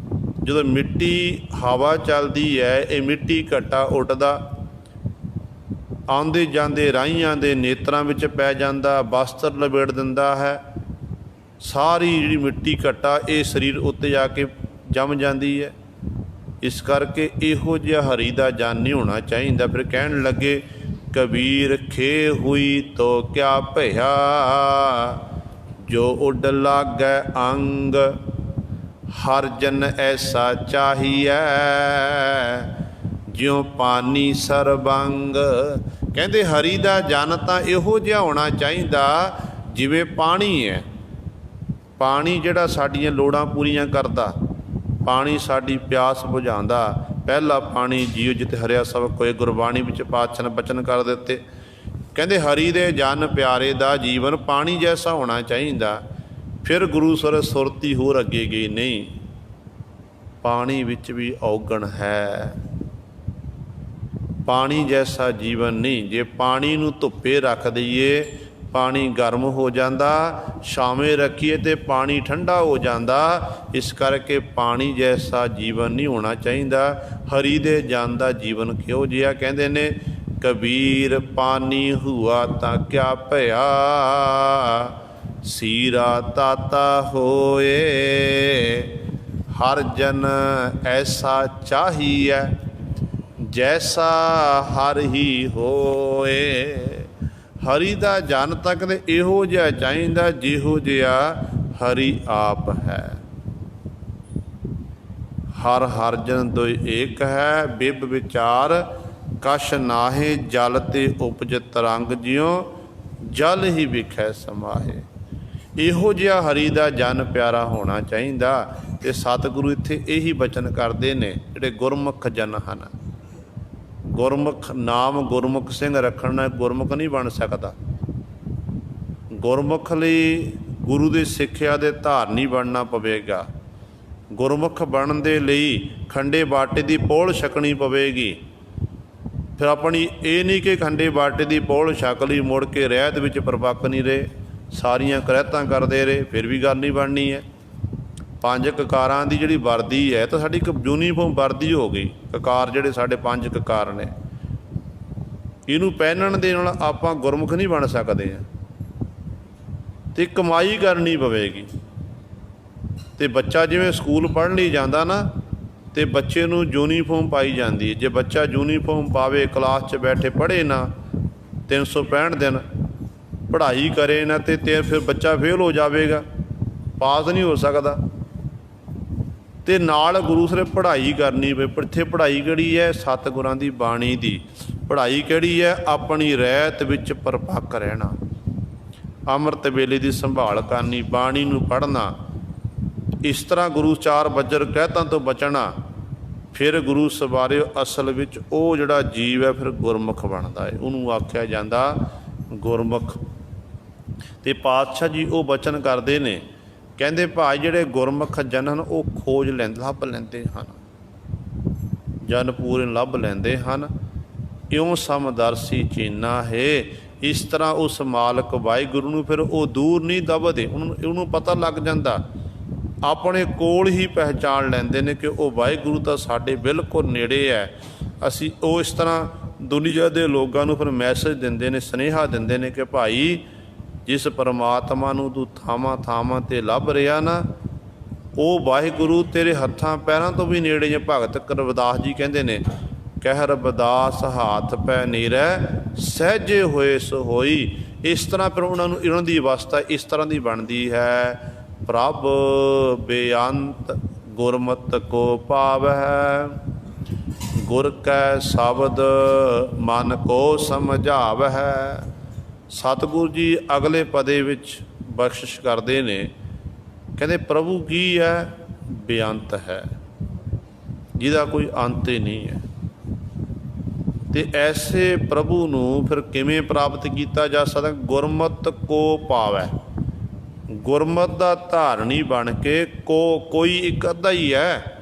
ਜਦੋਂ ਮਿੱਟੀ ਹਵਾ ਚੱਲਦੀ ਹੈ, ਇਹ ਮਿੱਟੀ ਘੱਟਾ ਉੱਡਦਾ, ਆਉਂਦੇ ਜਾਂਦੇ ਰਾਹੀਆਂ ਦੇ ਨੇਤਰਾਂ ਵਿੱਚ ਪੈ ਜਾਂਦਾ, ਬਸਤਰ ਲਪੇਟ ਦਿੰਦਾ ਹੈ। ਸਾਰੀ ਜਿਹੜੀ ਮਿੱਟੀ ਘੱਟਾ ਇਹ ਸਰੀਰ ਉੱਤੇ ਜਾ ਕੇ ਜੰਮ ਜਾਂਦੀ ਹੈ। ਇਸ ਕਰਕੇ ਇਹੋ ਜਿਹਾ ਹਰੀ ਦਾ ਜਨ ਨਹੀਂ ਹੋਣਾ ਚਾਹੀਦਾ। ਫਿਰ ਕਹਿਣ ਲੱਗੇ ਕਬੀਰ ਖੇ ਹੋਈ ਤੋ ਕਿਆ ਭਇਆ, ਜੋ ਉੱਡ ਲਾਗੈ ਅੰਗ, ਹਰ ਜਨ ਐਸਾ ਚਾਹੀਐ, ਜਿਉਂ ਪਾਣੀ ਸਰਬੰਗ। ਕਹਿੰਦੇ ਹਰੀ ਦਾ ਜਨ ਤਾਂ ਇਹੋ ਜਿਹਾ ਹੋਣਾ ਚਾਹੀਦਾ ਜਿਵੇਂ ਪਾਣੀ ਹੈ। ਪਾਣੀ ਜਿਹੜਾ ਸਾਡੀਆਂ ਲੋੜਾਂ ਪੂਰੀਆਂ ਕਰਦਾ, ਪਾਣੀ ਸਾਡੀ ਪਿਆਸ ਬੁਝਾਉਂਦਾ। ਪਹਿਲਾ ਪਾਣੀ ਜੀਉ ਜਿਤ ਹਰਿਆ ਸਭ ਕੋਇ, ਗੁਰਬਾਣੀ ਵਿੱਚ ਪਾਤਸ਼ਾਹ ਨੇ ਬਚਨ ਕਰ ਦਿੱਤੇ। ਕਹਿੰਦੇ ਹਰੀ ਦੇ ਜਨ ਪਿਆਰੇ ਦਾ ਜੀਵਨ ਪਾਣੀ ਜੈਸਾ ਹੋਣਾ ਚਾਹੀਦਾ। ਫਿਰ ਗੁਰੂ ਸਰ ਸੁਰਤੀ ਹੋਰ ਅੱਗੇ ਗਈ, ਨਹੀਂ ਪਾਣੀ ਵਿੱਚ ਵੀ ਔਗਣ ਹੈ, ਪਾਣੀ ਜੈਸਾ ਜੀਵਨ ਨਹੀਂ। ਜੇ ਪਾਣੀ ਨੂੰ ਧੁੱਪੇ ਰੱਖ ਦਈਏ ਪਾਣੀ ਗਰਮ ਹੋ ਜਾਂਦਾ, ਛਾਵੇਂ ਰੱਖੀਏ ਤੇ ਪਾਣੀ ਠੰਡਾ ਹੋ ਜਾਂਦਾ। ਇਸ ਕਰਕੇ ਪਾਣੀ ਜੈਸਾ ਜੀਵਨ ਨਹੀਂ ਹੋਣਾ ਚਾਹੀਦਾ। ਹਰੀ ਦੇ ਜਨ ਦਾ ਜੀਵਨ ਕਿਹੋ ਜਿਹਾ, ਕਹਿੰਦੇ ਨੇ ਕਬੀਰ ਪਾਣੀ ਹੁਆ ਤਾਂ ਕਿਆ ਭਇਆ, ਸੀਰਾ ਤਾਤਾ ਹੋਏ, ਹਰ ਜਨ ਐਸਾ ਚਾਹੀਐ, ਜੈਸਾ ਹਰ ਹੀ ਹੋਏ। ਹਰੀ ਦਾ ਜਨ ਤਾਂ ਕਹਿੰਦੇ ਇਹੋ ਜਿਹਾ ਚਾਹੀਦਾ ਜਿਹੋ ਜਿਹਾ ਹਰੀ ਆਪ ਹੈ। ਹਰ ਹਰ ਜਨ ਦੋਇ ਏਕ ਹੈ, ਬਿਬ ਵਿਚਾਰ ਕਛ ਨਾਹੇ, ਜਲ ਤੇ ਉਪਜ ਤਰੰਗ, ਜਿਉਂ ਜਲ ਹੀ ਵਿਖੈ ਸਮਾਹੇ। ਇਹੋ ਜਿਹਾ ਹਰੀ ਦਾ ਜਨ ਪਿਆਰਾ ਹੋਣਾ ਚਾਹੀਦਾ। ਤੇ ਸਤਿਗੁਰੂ ਇੱਥੇ ਇਹੀ ਬਚਨ ਕਰਦੇ ਨੇ ਜਿਹੜੇ ਗੁਰਮੁਖ ਜਨ ਹਨ। ਗੁਰਮੁਖ ਨਾਮ ਗੁਰਮੁਖ ਸਿੰਘ ਰੱਖਣਾ ਗੁਰਮੁਖ ਨਹੀਂ ਬਣ ਸਕਦਾ। ਗੁਰਮੁਖ ਲਈ ਗੁਰੂ ਦੀ ਸਿੱਖਿਆ ਦੇ ਧਾਰਨੀ ਬਣਨਾ ਪਵੇਗਾ। ਗੁਰਮੁਖ ਬਣਨ ਦੇ ਲਈ ਖੰਡੇ ਬਾਟੇ ਦੀ ਪੋਲ ਛਕਣੀ ਪਵੇਗੀ। ਫਿਰ ਆਪਣੀ ਇਹ ਨਹੀਂ ਕਿ ਖੰਡੇ ਬਾਟੇ ਦੀ ਪੋਲ ਛਕ ਲਈ ਮੁੜ ਕੇ ਰਹਿਤ ਵਿੱਚ ਪ੍ਰਪੱਕ ਨਹੀਂ ਰਹੇ, ਸਾਰੀਆਂ ਕਰਹਿਤਾਂ ਕਰਦੇ ਰਹੇ, ਫਿਰ ਵੀ ਗੱਲ ਨਹੀਂ ਬਣਨੀ ਹੈ। ਪੰਜ ਕਕਾਰਾਂ ਦੀ ਜਿਹੜੀ ਵਰਦੀ ਹੈ ਤਾਂ ਸਾਡੀ ਇੱਕ ਯੂਨੀਫਾਰਮ ਵਰਦੀ ਹੋ ਗਈ। ਕਕਾਰ ਜਿਹੜੇ ਸਾਡੇ ਪੰਜ ਕਕਾਰ ਨੇ, ਇਹਨੂੰ ਪਹਿਨਣ ਦੇ ਨਾਲ ਆਪਾਂ ਗੁਰਮੁਖ ਨਹੀਂ ਬਣ ਸਕਦੇ ਹਾਂ। ਅਤੇ ਕਮਾਈ ਕਰਨੀ ਪਵੇਗੀ। ਅਤੇ ਬੱਚਾ ਜਿਵੇਂ ਸਕੂਲ ਪੜ੍ਹਨ ਲਈ ਜਾਂਦਾ ਨਾ, ਅਤੇ ਬੱਚੇ ਨੂੰ ਯੂਨੀਫਾਰਮ ਪਾਈ ਜਾਂਦੀ ਹੈ। ਜੇ ਬੱਚਾ ਯੂਨੀਫਾਰਮ ਪਾਵੇ, ਕਲਾਸ 'ਚ ਬੈਠੇ ਪੜ੍ਹੇ ਨਾ 365 ਦਿਨ, ਪੜ੍ਹਾਈ ਕਰੇ ਨਾ, ਅਤੇ ਫਿਰ ਬੱਚਾ ਫੇਲ ਹੋ ਜਾਵੇਗਾ, ਪਾਸ ਨਹੀਂ ਹੋ ਸਕਦਾ। ਅਤੇ ਨਾਲ ਗੁਰੂ ਸਿਰ ਪੜ੍ਹਾਈ ਕਰਨੀ ਪਏ। ਇੱਥੇ ਪੜ੍ਹਾਈ ਕਿਹੜੀ ਹੈ? ਸਤਿਗੁਰਾਂ ਦੀ ਬਾਣੀ ਦੀ ਪੜ੍ਹਾਈ ਕਿਹੜੀ ਹੈ? ਆਪਣੀ ਰਹਿਤ ਵਿੱਚ ਪਰਪੱਕ ਰਹਿਣਾ, ਅੰਮ੍ਰਿਤ ਵੇਲੇ ਦੀ ਸੰਭਾਲ ਕਰਨੀ, ਬਾਣੀ ਨੂੰ ਪੜ੍ਹਨਾ। ਇਸ ਤਰ੍ਹਾਂ ਗੁਰੂ ਚਾਰ ਬੱਜਰ ਕਹਿਤਾਂ ਤੋਂ ਬਚਣਾ। ਫਿਰ ਗੁਰੂ ਸਵਾਰਿਓ ਅਸਲ ਵਿੱਚ ਉਹ ਜਿਹੜਾ ਜੀਵ ਹੈ ਫਿਰ ਗੁਰਮੁਖ ਬਣਦਾ ਹੈ, ਉਹਨੂੰ ਆਖਿਆ ਜਾਂਦਾ ਗੁਰਮੁਖ। ਅਤੇ ਪਾਤਸ਼ਾਹ ਜੀ ਉਹ ਬਚਨ ਕਰਦੇ ਨੇ, ਕਹਿੰਦੇ ਭਾਈ ਜਿਹੜੇ ਗੁਰਮੁਖ ਜਨ ਹਨ ਉਹ ਖੋਜ ਲੱਭ ਲੈਂਦੇ ਹਨ, ਜਨ ਪੂਰੇ ਲੱਭ ਲੈਂਦੇ ਹਨ। ਇਉਂ ਸਮਦਰਸੀ ਚੀਨਾ ਹੈ। ਇਸ ਤਰ੍ਹਾਂ ਉਸ ਮਾਲਕ ਵਾਹਿਗੁਰੂ ਨੂੰ ਫਿਰ ਉਹ ਦੂਰ ਨਹੀਂ ਦਬਦੇ, ਉਹਨੂੰ ਪਤਾ ਲੱਗ ਜਾਂਦਾ, ਆਪਣੇ ਕੋਲ ਹੀ ਪਹਿਚਾਣ ਲੈਂਦੇ ਨੇ ਕਿ ਉਹ ਵਾਹਿਗੁਰੂ ਤਾਂ ਸਾਡੇ ਬਿਲਕੁਲ ਨੇੜੇ ਹੈ। ਅਸੀਂ ਉਹ ਇਸ ਤਰ੍ਹਾਂ ਦੁਨੀਆ ਦੇ ਲੋਕਾਂ ਨੂੰ ਫਿਰ ਮੈਸੇਜ ਦਿੰਦੇ ਨੇ, ਸੁਨੇਹਾ ਦਿੰਦੇ ਨੇ ਕਿ ਭਾਈ ਜਿਸ ਪਰਮਾਤਮਾ ਨੂੰ ਤੂੰ ਥਾਵਾਂ ਥਾਵਾਂ 'ਤੇ ਲੱਭ ਰਿਹਾ ਨਾ, ਉਹ ਵਾਹਿਗੁਰੂ ਤੇਰੇ ਹੱਥਾਂ ਪੈਰਾਂ ਤੋਂ ਵੀ ਨੇੜੇ ਜੇ। ਭਗਤ ਰਵਿਦਾਸ ਜੀ ਕਹਿੰਦੇ ਨੇ, ਕਹਿ ਰਵਿਦਾਸ ਹਾਥ ਪੈ ਨੀਰੈ ਸਹਿਜੇ ਹੋਏ ਸੋ ਹੋਈ। ਇਸ ਤਰ੍ਹਾਂ ਫਿਰ ਉਹਨਾਂ ਦੀ ਅਵਸਥਾ ਇਸ ਤਰ੍ਹਾਂ ਦੀ ਬਣਦੀ ਹੈ, ਪ੍ਰਭ ਬੇਅੰਤ ਗੁਰਮਤਿ ਕੋ ਪਾਵਹਿ, ਗੁਰ ਕੈ ਸ਼ਬਦ ਮਨ ਕੋ ਸਮਝਾਵਹਿ। ਸਤਿਗੁਰੂ ਜੀ ਅਗਲੇ ਪਦੇ ਵਿੱਚ ਬਖਸ਼ਿਸ਼ ਕਰਦੇ ਨੇ, ਕਹਿੰਦੇ ਪ੍ਰਭੂ ਕੀ ਹੈ? ਬੇਅੰਤ ਹੈ, ਜਿਹਦਾ ਕੋਈ ਅੰਤ ਹੀ ਨਹੀਂ ਹੈ। ਅਤੇ ਐਸੇ ਪ੍ਰਭੂ ਨੂੰ ਫਿਰ ਕਿਵੇਂ ਪ੍ਰਾਪਤ ਕੀਤਾ ਜਾ ਸਕਦਾ? ਗੁਰਮਤਿ ਕੋ ਪਾਵੈ, ਗੁਰਮਤਿ ਦਾ ਧਾਰਨੀ ਬਣ ਕੇ। ਕੋਈ ਇੱਕ ਅੱਧਾ ਹੀ ਹੈ।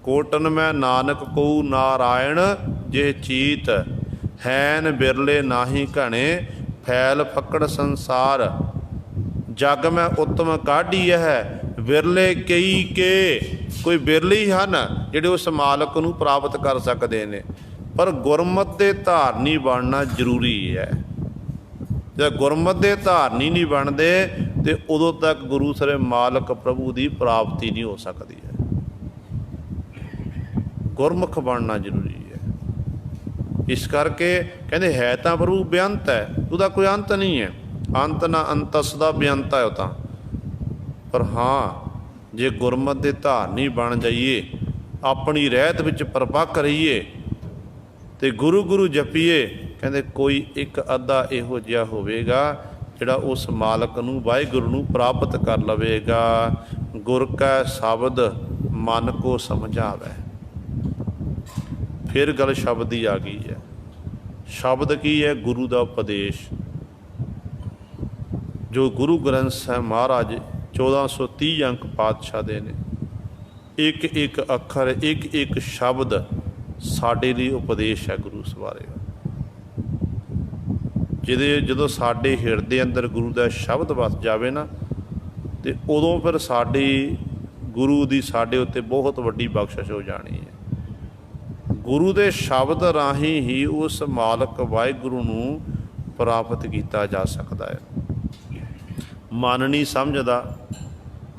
ਕੋਟਨ ਮੈਂ ਨਾਨਕ ਕਉ ਨਾਰਾਇਣ ਜੇ ਚੀਤ, ਹੈਨ ਬਿਰਲੇ ਨਾਹੀ ਘਣੇ ਫੈਲ ਫੱਕੜ ਸੰਸਾਰ। ਜਗ ਮੈਂ ਉੱਤਮ ਕਾਢੀ ਹੈ ਵਿਰਲੇ ਕਈ ਕੇ। ਕੋਈ ਬਿਰਲੇ ਹੀ ਹਨ ਜਿਹੜੇ ਉਸ ਮਾਲਕ ਨੂੰ ਪ੍ਰਾਪਤ ਕਰ ਸਕਦੇ ਨੇ, ਪਰ ਗੁਰਮਤਿ ਦੇ ਧਾਰਨੀ ਬਣਨਾ ਜ਼ਰੂਰੀ ਹੈ। ਜੇ ਗੁਰਮਤਿ ਦੇ ਧਾਰਨੀ ਨਹੀਂ ਬਣਦੇ ਤੇ ਉਦੋਂ ਤੱਕ ਗੁਰੂ ਸਾਰੇ ਮਾਲਕ ਪ੍ਰਭੂ ਦੀ ਪ੍ਰਾਪਤੀ ਨਹੀਂ ਹੋ ਸਕਦੀ ਹੈ। ਗੁਰਮੁਖ ਬਣਨਾ ਜ਼ਰੂਰੀ ਹੈ। ਇਸ ਕਰਕੇ ਕਹਿੰਦੇ ਹੈ ਤਾਂ ਪ੍ਰਭੂ ਬੇਅੰਤ ਹੈ, ਉਹਦਾ ਕੋਈ ਅੰਤ ਨਹੀਂ ਹੈ। ਅੰਤ ਨਾ ਅੰਤਸ ਦਾ ਬੇਅੰਤ ਹੈ ਉਹ ਤਾਂ। ਪਰ ਹਾਂ, ਜੇ ਗੁਰਮਤਿ ਦੇ ਧਾਰਨੀ ਬਣ ਜਾਈਏ, ਆਪਣੀ ਰਹਿਤ ਵਿੱਚ ਪਰਪੱਕ ਰਹੀਏ ਅਤੇ ਗੁਰੂ ਗੁਰੂ ਜਪੀਏ, ਕਹਿੰਦੇ ਕੋਈ ਇੱਕ ਅੱਧਾ ਇਹੋ ਜਿਹਾ ਹੋਵੇਗਾ ਜਿਹੜਾ ਉਸ ਮਾਲਕ ਨੂੰ, ਵਾਹਿਗੁਰੂ ਨੂੰ ਪ੍ਰਾਪਤ ਕਰ ਲਵੇਗਾ। ਗੁਰ ਕੈ ਸ਼ਬਦ ਮਨ ਕੋ ਸਮਝਾਵੈ। ਫਿਰ ਗੱਲ ਸ਼ਬਦ ਦੀ ਆ ਗਈ ਹੈ। ਸ਼ਬਦ ਕੀ ਹੈ? ਗੁਰੂ ਦਾ ਉਪਦੇਸ਼। ਜੋ ਗੁਰੂ ਗ੍ਰੰਥ ਸਾਹਿਬ ਮਹਾਰਾਜ 1430 ਅੰਕ ਪਾਤਸ਼ਾਹ ਦੇ ਨੇ, ਇੱਕ ਇੱਕ ਅੱਖਰ, ਇੱਕ ਇੱਕ ਸ਼ਬਦ ਸਾਡੇ ਲਈ ਉਪਦੇਸ਼ ਹੈ ਗੁਰੂ ਸਵਾਰੇ। ਜਦੋਂ ਸਾਡੇ ਹਿਰਦੇ ਅੰਦਰ ਗੁਰੂ ਦਾ ਸ਼ਬਦ ਵਸ ਜਾਵੇ ਨਾ, ਅਤੇ ਉਦੋਂ ਫਿਰ ਸਾਡੀ ਗੁਰੂ ਦੀ ਸਾਡੇ ਉੱਤੇ ਬਹੁਤ ਵੱਡੀ ਬਖਸ਼ਿਸ਼ ਹੋ ਜਾਣੀ ਹੈ। ਗੁਰੂ ਦੇ ਸ਼ਬਦ ਰਾਹੀਂ ਹੀ ਉਸ ਮਾਲਕ ਵਾਹਿਗੁਰੂ ਨੂੰ ਪ੍ਰਾਪਤ ਕੀਤਾ ਜਾ ਸਕਦਾ ਹੈ। ਮਨ ਨਹੀਂ ਸਮਝਦਾ,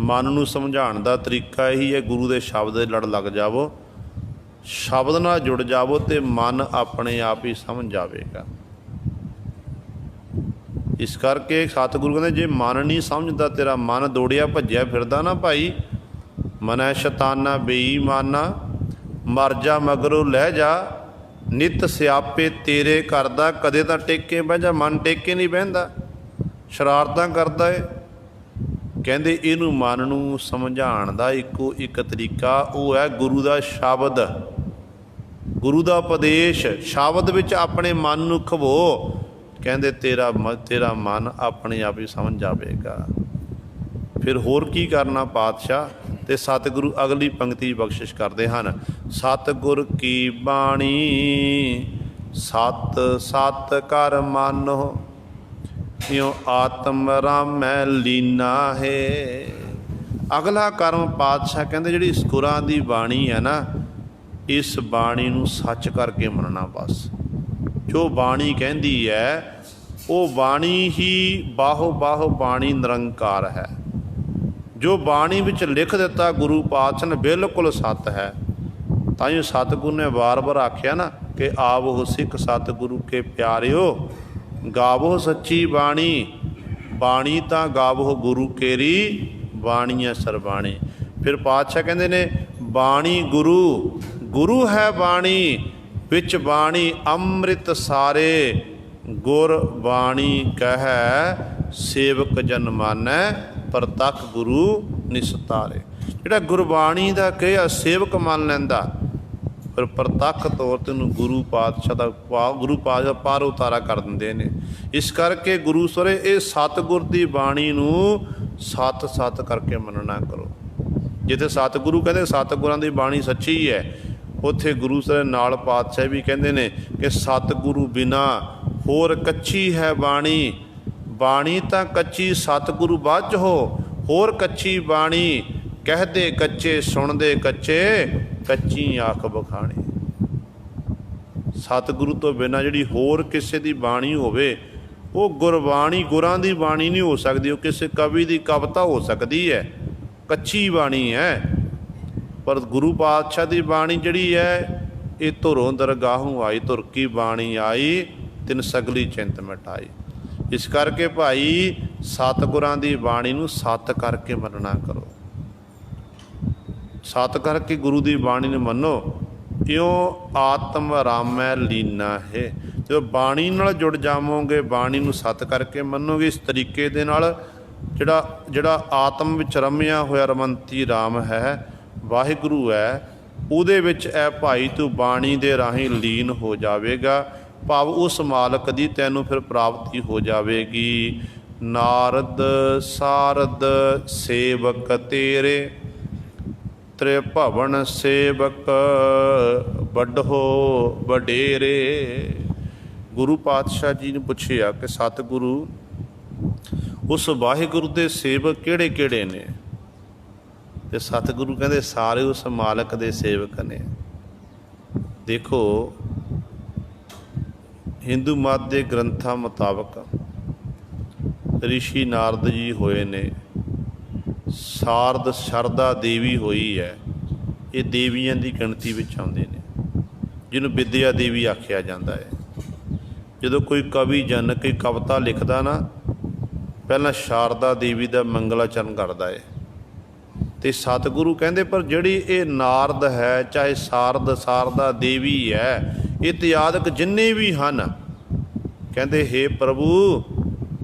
ਮਨ ਨੂੰ ਸਮਝਾਉਣ ਦਾ ਤਰੀਕਾ ਇਹੀ ਹੈ, ਗੁਰੂ ਦੇ ਸ਼ਬਦ ਦੇ ਲੜ ਲੱਗ ਜਾਵੋ, ਸ਼ਬਦ ਨਾਲ ਜੁੜ ਜਾਵੋ ਅਤੇ ਮਨ ਆਪਣੇ ਆਪ ਹੀ ਸਮਝ ਜਾਵੇਗਾ। ਇਸ ਕਰਕੇ ਸਤਿਗੁਰੂ ਕਹਿੰਦੇ, ਜੇ ਮਨ ਨਹੀਂ ਸਮਝਦਾ, ਤੇਰਾ ਮਨ ਦੌੜਿਆ ਭੱਜਿਆ ਫਿਰਦਾ ਨਾ ਭਾਈ, ਮਨੈ ਸ਼ੈਤਾਨਾ ਬੇਈਮਾਨਾ, ਮਰ ਜਾ ਮਗਰੋਂ ਲੈ ਜਾ, ਨਿੱਤ ਸਿਆਪੇ ਤੇਰੇ ਕਰਦਾ, ਕਦੇ ਤਾਂ ਟੇਕੇ ਬਹਿ ਜਾ। ਮਨ ਟੇਕੇ ਨਹੀਂ ਬਹਿੰਦਾ, ਸ਼ਰਾਰਤਾਂ ਕਰਦਾ ਏ। ਕਹਿੰਦੇ ਇਹਨੂੰ ਮਨ ਨੂੰ ਸਮਝਾਉਣ ਦਾ ਇੱਕੋ ਇੱਕ ਤਰੀਕਾ ਉਹ ਹੈ ਗੁਰੂ ਦਾ ਸ਼ਬਦ, ਗੁਰੂ ਦਾ ਉਪਦੇਸ਼। ਸ਼ਬਦ ਵਿੱਚ ਆਪਣੇ ਮਨ ਨੂੰ ਖਵੋ, ਕਹਿੰਦੇ ਤੇਰਾ ਮਨ ਆਪਣੇ ਆਪ ਹੀ ਸਮਝ ਜਾਵੇਗਾ। ਫਿਰ ਹੋਰ ਕੀ ਕਰਨਾ ਪਾਤਸ਼ਾਹ? ਅਤੇ ਸਤਿਗੁਰੂ ਅਗਲੀ ਪੰਕਤੀ ਬਖਸ਼ਿਸ਼ ਕਰਦੇ ਹਨ, ਸਤਿਗੁਰ ਕੀ ਬਾਣੀ ਸਤ ਸਤ ਕਰ ਮਾਨੋ, ਇਉ ਆਤਮ ਰਾਮੈ ਲੀਨਾ ਹੈ। ਅਗਲਾ ਕਰਮ ਪਾਤਸ਼ਾਹ ਕਹਿੰਦੇ ਜਿਹੜੀ ਇਸ ਗੁਰਾਂ ਦੀ ਬਾਣੀ ਹੈ ਨਾ, ਇਸ ਬਾਣੀ ਨੂੰ ਸੱਚ ਕਰਕੇ ਮੰਨਣਾ। ਬਸ ਜੋ ਬਾਣੀ ਕਹਿੰਦੀ ਹੈ ਉਹ ਬਾਣੀ ਹੀ ਬਾਹੋ ਬਾਹੋ ਬਾਣੀ ਨਿਰੰਕਾਰ ਹੈ। ਜੋ ਬਾਣੀ ਵਿੱਚ ਲਿਖ ਦਿੱਤਾ ਗੁਰੂ ਪਾਤਸ਼ਾਹ ਨੇ ਬਿਲਕੁਲ ਸੱਤ ਹੈ। ਤਾਂ ਹੀ ਸਤਿਗੁਰੂ ਨੇ ਵਾਰ-ਵਾਰ ਆਖਿਆ ਨਾ ਕਿ ਆਵੋ ਸਿੱਖ ਸਤਿਗੁਰੂ ਕੇ ਪਿਆਰਿਓ, ਗਾਵੋ ਸੱਚੀ ਬਾਣੀ, ਬਾਣੀ ਤਾਂ ਗਾਵੋ ਗੁਰੂ ਕੇਰੀ, ਬਾਣੀ ਹੈ ਸਰਬਾਣੀ। ਫਿਰ ਪਾਤਸ਼ਾਹ ਕਹਿੰਦੇ ਨੇ ਬਾਣੀ ਗੁਰੂ, ਗੁਰੂ ਹੈ ਬਾਣੀ, ਵਿੱਚ ਬਾਣੀ ਅੰਮ੍ਰਿਤ ਸਾਰੇ, ਗੁਰ ਬਾਣੀ ਕਹਿ ਸੇਵਕ ਜਨ ਮਾਨੈ, ਪ੍ਰਤੱਖ ਗੁਰੂ ਨਿਸਤਾਰੇ। ਜਿਹੜਾ ਗੁਰਬਾਣੀ ਦਾ ਕਿਹਾ ਸੇਵਕ ਮੰਨ ਲੈਂਦਾ, ਫਿਰ ਪ੍ਰਤੱਖ ਤੌਰ 'ਤੇ ਉਹਨੂੰ ਗੁਰੂ ਪਾਤਸ਼ਾਹ ਪਾਰ ਉਤਾਰਾ ਕਰ ਦਿੰਦੇ ਨੇ। ਇਸ ਕਰਕੇ ਗੁਰੂ ਸਵਰੇ ਇਹ ਸਤਿਗੁਰ ਦੀ ਬਾਣੀ ਨੂੰ ਸੱਤ ਸੱਤ ਕਰਕੇ ਮੰਨਣਾ ਕਰੋ। ਜਿੱਥੇ ਸਤਿਗੁਰੂ ਕਹਿੰਦੇ ਸਤਿਗੁਰਾਂ ਦੀ ਬਾਣੀ ਸੱਚੀ ਹੈ, ਉੱਥੇ ਗੁਰੂ ਸਵਰੇ ਨਾਲ ਪਾਤਸ਼ਾਹ ਵੀ ਕਹਿੰਦੇ ਨੇ ਕਿ ਸਤਿਗੁਰੂ ਬਿਨਾ ਹੋਰ ਕੱਚੀ ਹੈ ਬਾਣੀ, ਬਾਣੀ ਤਾਂ ਕੱਚੀ ਸਤਿਗੁਰੂ ਬਾਝੋ, ਹੋਰ ਕੱਚੀ ਬਾਣੀ, ਕਹਦੇ ਕੱਚੇ ਸੁਣਦੇ ਕੱਚੇ, ਕੱਚੀ ਆਖ ਬਖਾਣੀ। ਸਤਿਗੁਰੂ ਤੋਂ ਬਿਨਾਂ ਜਿਹੜੀ ਹੋਰ ਕਿਸੇ ਦੀ ਬਾਣੀ ਹੋਵੇ ਉਹ ਗੁਰਬਾਣੀ, ਗੁਰਾਂ ਦੀ ਬਾਣੀ ਨਹੀਂ ਹੋ ਸਕਦੀ। ਉਹ ਕਿਸੇ ਕਵੀ ਦੀ ਕਵਿਤਾ ਹੋ ਸਕਦੀ ਹੈ, ਕੱਚੀ ਬਾਣੀ ਹੈ। ਪਰ ਗੁਰੂ ਪਾਤਸ਼ਾਹ ਦੀ ਬਾਣੀ ਜਿਹੜੀ ਹੈ ਇਹ ਧੁਰੋਂ ਦਰਗਾਹੋਂ ਆਈ, ਧੁਰ ਕੀ ਬਾਣੀ ਆਈ ਤਿਨ ਸਗਲੀ ਚਿੰਤ ਮਿਟਾਈ। ਇਸ ਕਰਕੇ ਭਾਈ ਸਤਿਗੁਰਾਂ ਦੀ ਬਾਣੀ ਨੂੰ ਸਤ ਕਰਕੇ ਮੰਨਣਾ ਕਰੋ, ਸਤ ਕਰਕੇ ਗੁਰੂ ਦੀ ਬਾਣੀ ਨੂੰ ਮੰਨੋ। ਇਉਂ ਆਤਮ ਰਾਮੈ ਲੀਨਾ ਹੈ। ਜਦੋਂ ਬਾਣੀ ਨਾਲ ਜੁੜ ਜਾਵੋਗੇ, ਬਾਣੀ ਨੂੰ ਸਤ ਕਰਕੇ ਮੰਨੋਗੇ, ਇਸ ਤਰੀਕੇ ਦੇ ਨਾਲ ਜਿਹੜਾ ਆਤਮ ਵਿੱਚ ਰਮਿਆ ਹੋਇਆ ਰਮੰਤੀ ਰਾਮ ਹੈ, ਵਾਹਿਗੁਰੂ ਹੈ, ਉਹਦੇ ਵਿੱਚ ਇਹ ਭਾਈ ਤੂੰ ਬਾਣੀ ਦੇ ਰਾਹੀਂ ਲੀਨ ਹੋ ਜਾਵੇਗਾ। ਭਾਵ ਉਸ ਮਾਲਕ ਦੀ ਤੈਨੂੰ ਫਿਰ ਪ੍ਰਾਪਤੀ ਹੋ ਜਾਵੇਗੀ। ਨਾਰਦ ਸਾਰਦ ਸੇਵਕ ਤੇਰੇ, ਤ੍ਰਿਭਵਨ ਸੇਵਕ ਵੱਡੋ ਵਡੇਰੇ। ਗੁਰੂ ਪਾਤਸ਼ਾਹ ਜੀ ਨੇ ਪੁੱਛਿਆ ਕਿ ਸਤਿਗੁਰੂ ਉਸ ਵਾਹਿਗੁਰੂ ਦੇ ਸੇਵਕ ਕਿਹੜੇ ਕਿਹੜੇ ਨੇ? ਤੇ ਸਤਿਗੁਰੂ ਕਹਿੰਦੇ ਸਾਰੇ ਉਸ ਮਾਲਕ ਦੇ ਸੇਵਕ ਨੇ। ਦੇਖੋ ਹਿੰਦੂ ਮਤ ਦੇ ਗ੍ਰੰਥਾਂ ਮੁਤਾਬਕ ਰਿਸ਼ੀ ਨਾਰਦ ਜੀ ਹੋਏ ਨੇ, ਸਾਰਦ ਸ਼ਰਦਾ ਦੇਵੀ ਹੋਈ ਹੈ। ਇਹ ਦੇਵੀਆਂ ਦੀ ਗਿਣਤੀ ਵਿੱਚ ਆਉਂਦੇ ਨੇ, ਜਿਹਨੂੰ ਵਿਦਿਆ ਦੇਵੀ ਆਖਿਆ ਜਾਂਦਾ ਹੈ। ਜਦੋਂ ਕੋਈ ਕਵੀ ਜਨ ਕੋਈ ਕਵਿਤਾ ਲਿਖਦਾ ਨਾ, ਪਹਿਲਾਂ ਸ਼ਾਰਦਾ ਦੇਵੀ ਦਾ ਮੰਗਲਾਚਰਨ ਕਰਦਾ ਹੈ। ਅਤੇ ਸਤਿਗੁਰੂ ਕਹਿੰਦੇ ਪਰ ਜਿਹੜੀ ਇਹ ਨਾਰਦ ਹੈ, ਚਾਹੇ ਸਾਰਦਾ ਦੇਵੀ ਹੈ, ਇਤਿਆਦਿਕ ਜਿੰਨੇ ਵੀ ਹਨ, ਕਹਿੰਦੇ ਹੇ ਪ੍ਰਭੂ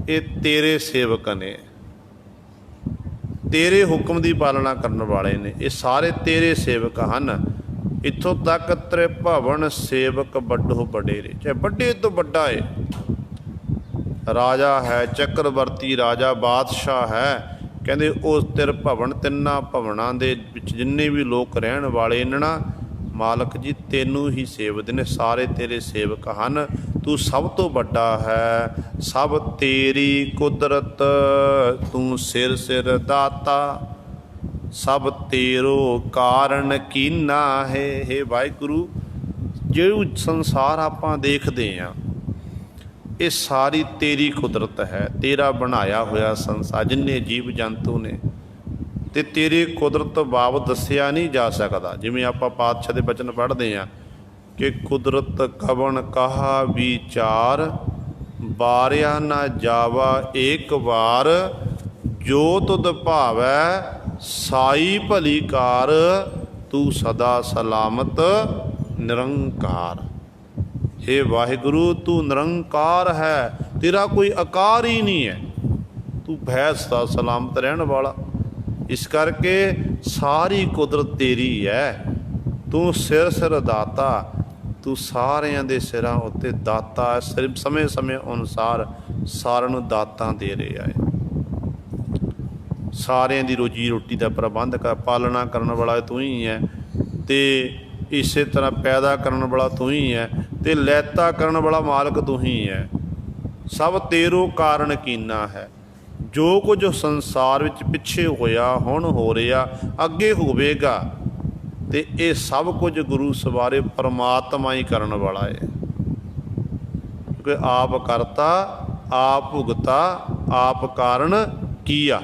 ਇਹ ਤੇਰੇ ਸੇਵਕ ਨੇ, ਤੇਰੇ ਹੁਕਮ ਦੀ ਪਾਲਣਾ ਕਰਨ ਵਾਲੇ ਨੇ, ਇਹ ਸਾਰੇ ਤੇਰੇ ਸੇਵਕ ਹਨ। ਇੱਥੋਂ ਤੱਕ ਤ੍ਰਿਭਵਨ ਸੇਵਕ ਵੱਡੋ ਵਡੇਰੇ, ਚਾਹੇ ਵੱਡੇ ਤੋਂ ਵੱਡਾ ਹੈ, ਰਾਜਾ ਹੈ, ਚੱਕਰਵਰਤੀ ਰਾਜਾ, ਬਾਦਸ਼ਾਹ ਹੈ, ਕਹਿੰਦੇ ਉਸ ਤ੍ਰਿਭਵਨ ਤਿੰਨਾਂ ਭਵਨਾਂ ਦੇ ਵਿੱਚ ਜਿੰਨੇ ਵੀ ਲੋਕ ਰਹਿਣ ਵਾਲੇ ਨੇ ਨਾ, ਮਾਲਕ ਜੀ ਤੈਨੂੰ ਹੀ ਸੇਵਦੇ ਨੇ, ਸਾਰੇ ਤੇਰੇ ਸੇਵਕ ਹਨ। ਤੂੰ ਸਭ ਤੋਂ ਵੱਡਾ ਹੈ, ਸਭ ਤੇਰੀ ਕੁਦਰਤ, ਤੂੰ ਸਿਰ ਸਿਰ ਦਾਤਾ, ਸਭ ਤੇਰੋ ਕਾਰਨ ਕੀਨਾ ਹੈ। ਹੇ ਵਾਹਿਗੁਰੂ, ਜਿਹੜਾ ਸੰਸਾਰ ਆਪਾਂ ਦੇਖਦੇ ਹਾਂ ਇਹ ਸਾਰੀ ਤੇਰੀ ਕੁਦਰਤ ਹੈ, ਤੇਰਾ ਬਣਾਇਆ ਹੋਇਆ ਸੰਸਾਰ, ਜਿੰਨੇ ਜੀਵ ਜੰਤੂ ਨੇ, ਅਤੇ ਤੇਰੇ ਕੁਦਰਤ ਬਾਬਤ ਦੱਸਿਆ ਨਹੀਂ ਜਾ ਸਕਦਾ। ਜਿਵੇਂ ਆਪਾਂ ਪਾਤਸ਼ਾਹ ਦੇ ਬਚਨ ਪੜ੍ਹਦੇ ਹਾਂ ਕਿ ਕੁਦਰਤ ਕਵਣ ਕਹਾ ਵਿਚਾਰ, ਬਾਰਿਆ ਨਾ ਜਾਵਾ ਏਕ ਵਾਰ, ਜੋ ਤੁਧ ਭਾਵੈ ਸਾਈ ਭਲੀ ਕਾਰ, ਤੂੰ ਸਦਾ ਸਲਾਮਤ ਨਿਰੰਕਾਰ। ਹੇ ਵਾਹਿਗੁਰੂ ਤੂੰ ਨਿਰੰਕਾਰ ਹੈ, ਤੇਰਾ ਕੋਈ ਆਕਾਰ ਹੀ ਨਹੀਂ ਹੈ, ਤੂੰ ਭੈ ਸਦਾ ਸਲਾਮਤ ਰਹਿਣ ਵਾਲਾ। ਇਸ ਕਰਕੇ ਸਾਰੀ ਕੁਦਰਤ ਤੇਰੀ ਹੈ, ਤੂੰ ਸਿਰ ਸਿਰ ਦਾਤਾ, ਤੂੰ ਸਾਰਿਆਂ ਦੇ ਸਿਰਾਂ ਉੱਤੇ ਦਾਤਾ ਹੈ, ਸਮੇਂ ਸਮੇਂ ਅਨੁਸਾਰ ਸਾਰਿਆਂ ਨੂੰ ਦਾਤਾਂ ਦੇ ਰਿਹਾ ਹੈ। ਸਾਰਿਆਂ ਦੀ ਰੋਜੀ ਰੋਟੀ ਦਾ ਪ੍ਰਬੰਧ ਪਾਲਣਾ ਕਰਨ ਵਾਲਾ ਤੂੰ ਹੀ ਹੈ, ਅਤੇ ਇਸੇ ਤਰ੍ਹਾਂ ਪੈਦਾ ਕਰਨ ਵਾਲਾ ਤੂੰ ਹੀ ਹੈ, ਅਤੇ ਲੈਤਾ ਕਰਨ ਵਾਲਾ ਮਾਲਕ ਤੂੰ ਹੀ ਹੈ। ਸਭ ਤੇਰੋ ਕਾਰਨ ਕੀਨਾ ਹੈ। ਜੋ ਕੁਝ ਸੰਸਾਰ ਵਿੱਚ ਪਿੱਛੇ ਹੋਇਆ, ਹੁਣ ਹੋ ਰਿਹਾ, ਅੱਗੇ ਹੋਵੇਗਾ, ਅਤੇ ਇਹ ਸਭ ਕੁਝ ਗੁਰੂ ਸਵਾਰੇ ਪਰਮਾਤਮਾ ਹੀ ਕਰਨ ਵਾਲਾ ਹੈ। ਕਿਉਂਕਿ ਆਪ ਕਰਤਾ, ਆਪ ਭੁਗਤਾ, ਆਪ ਕਾਰਨ ਕੀਆ।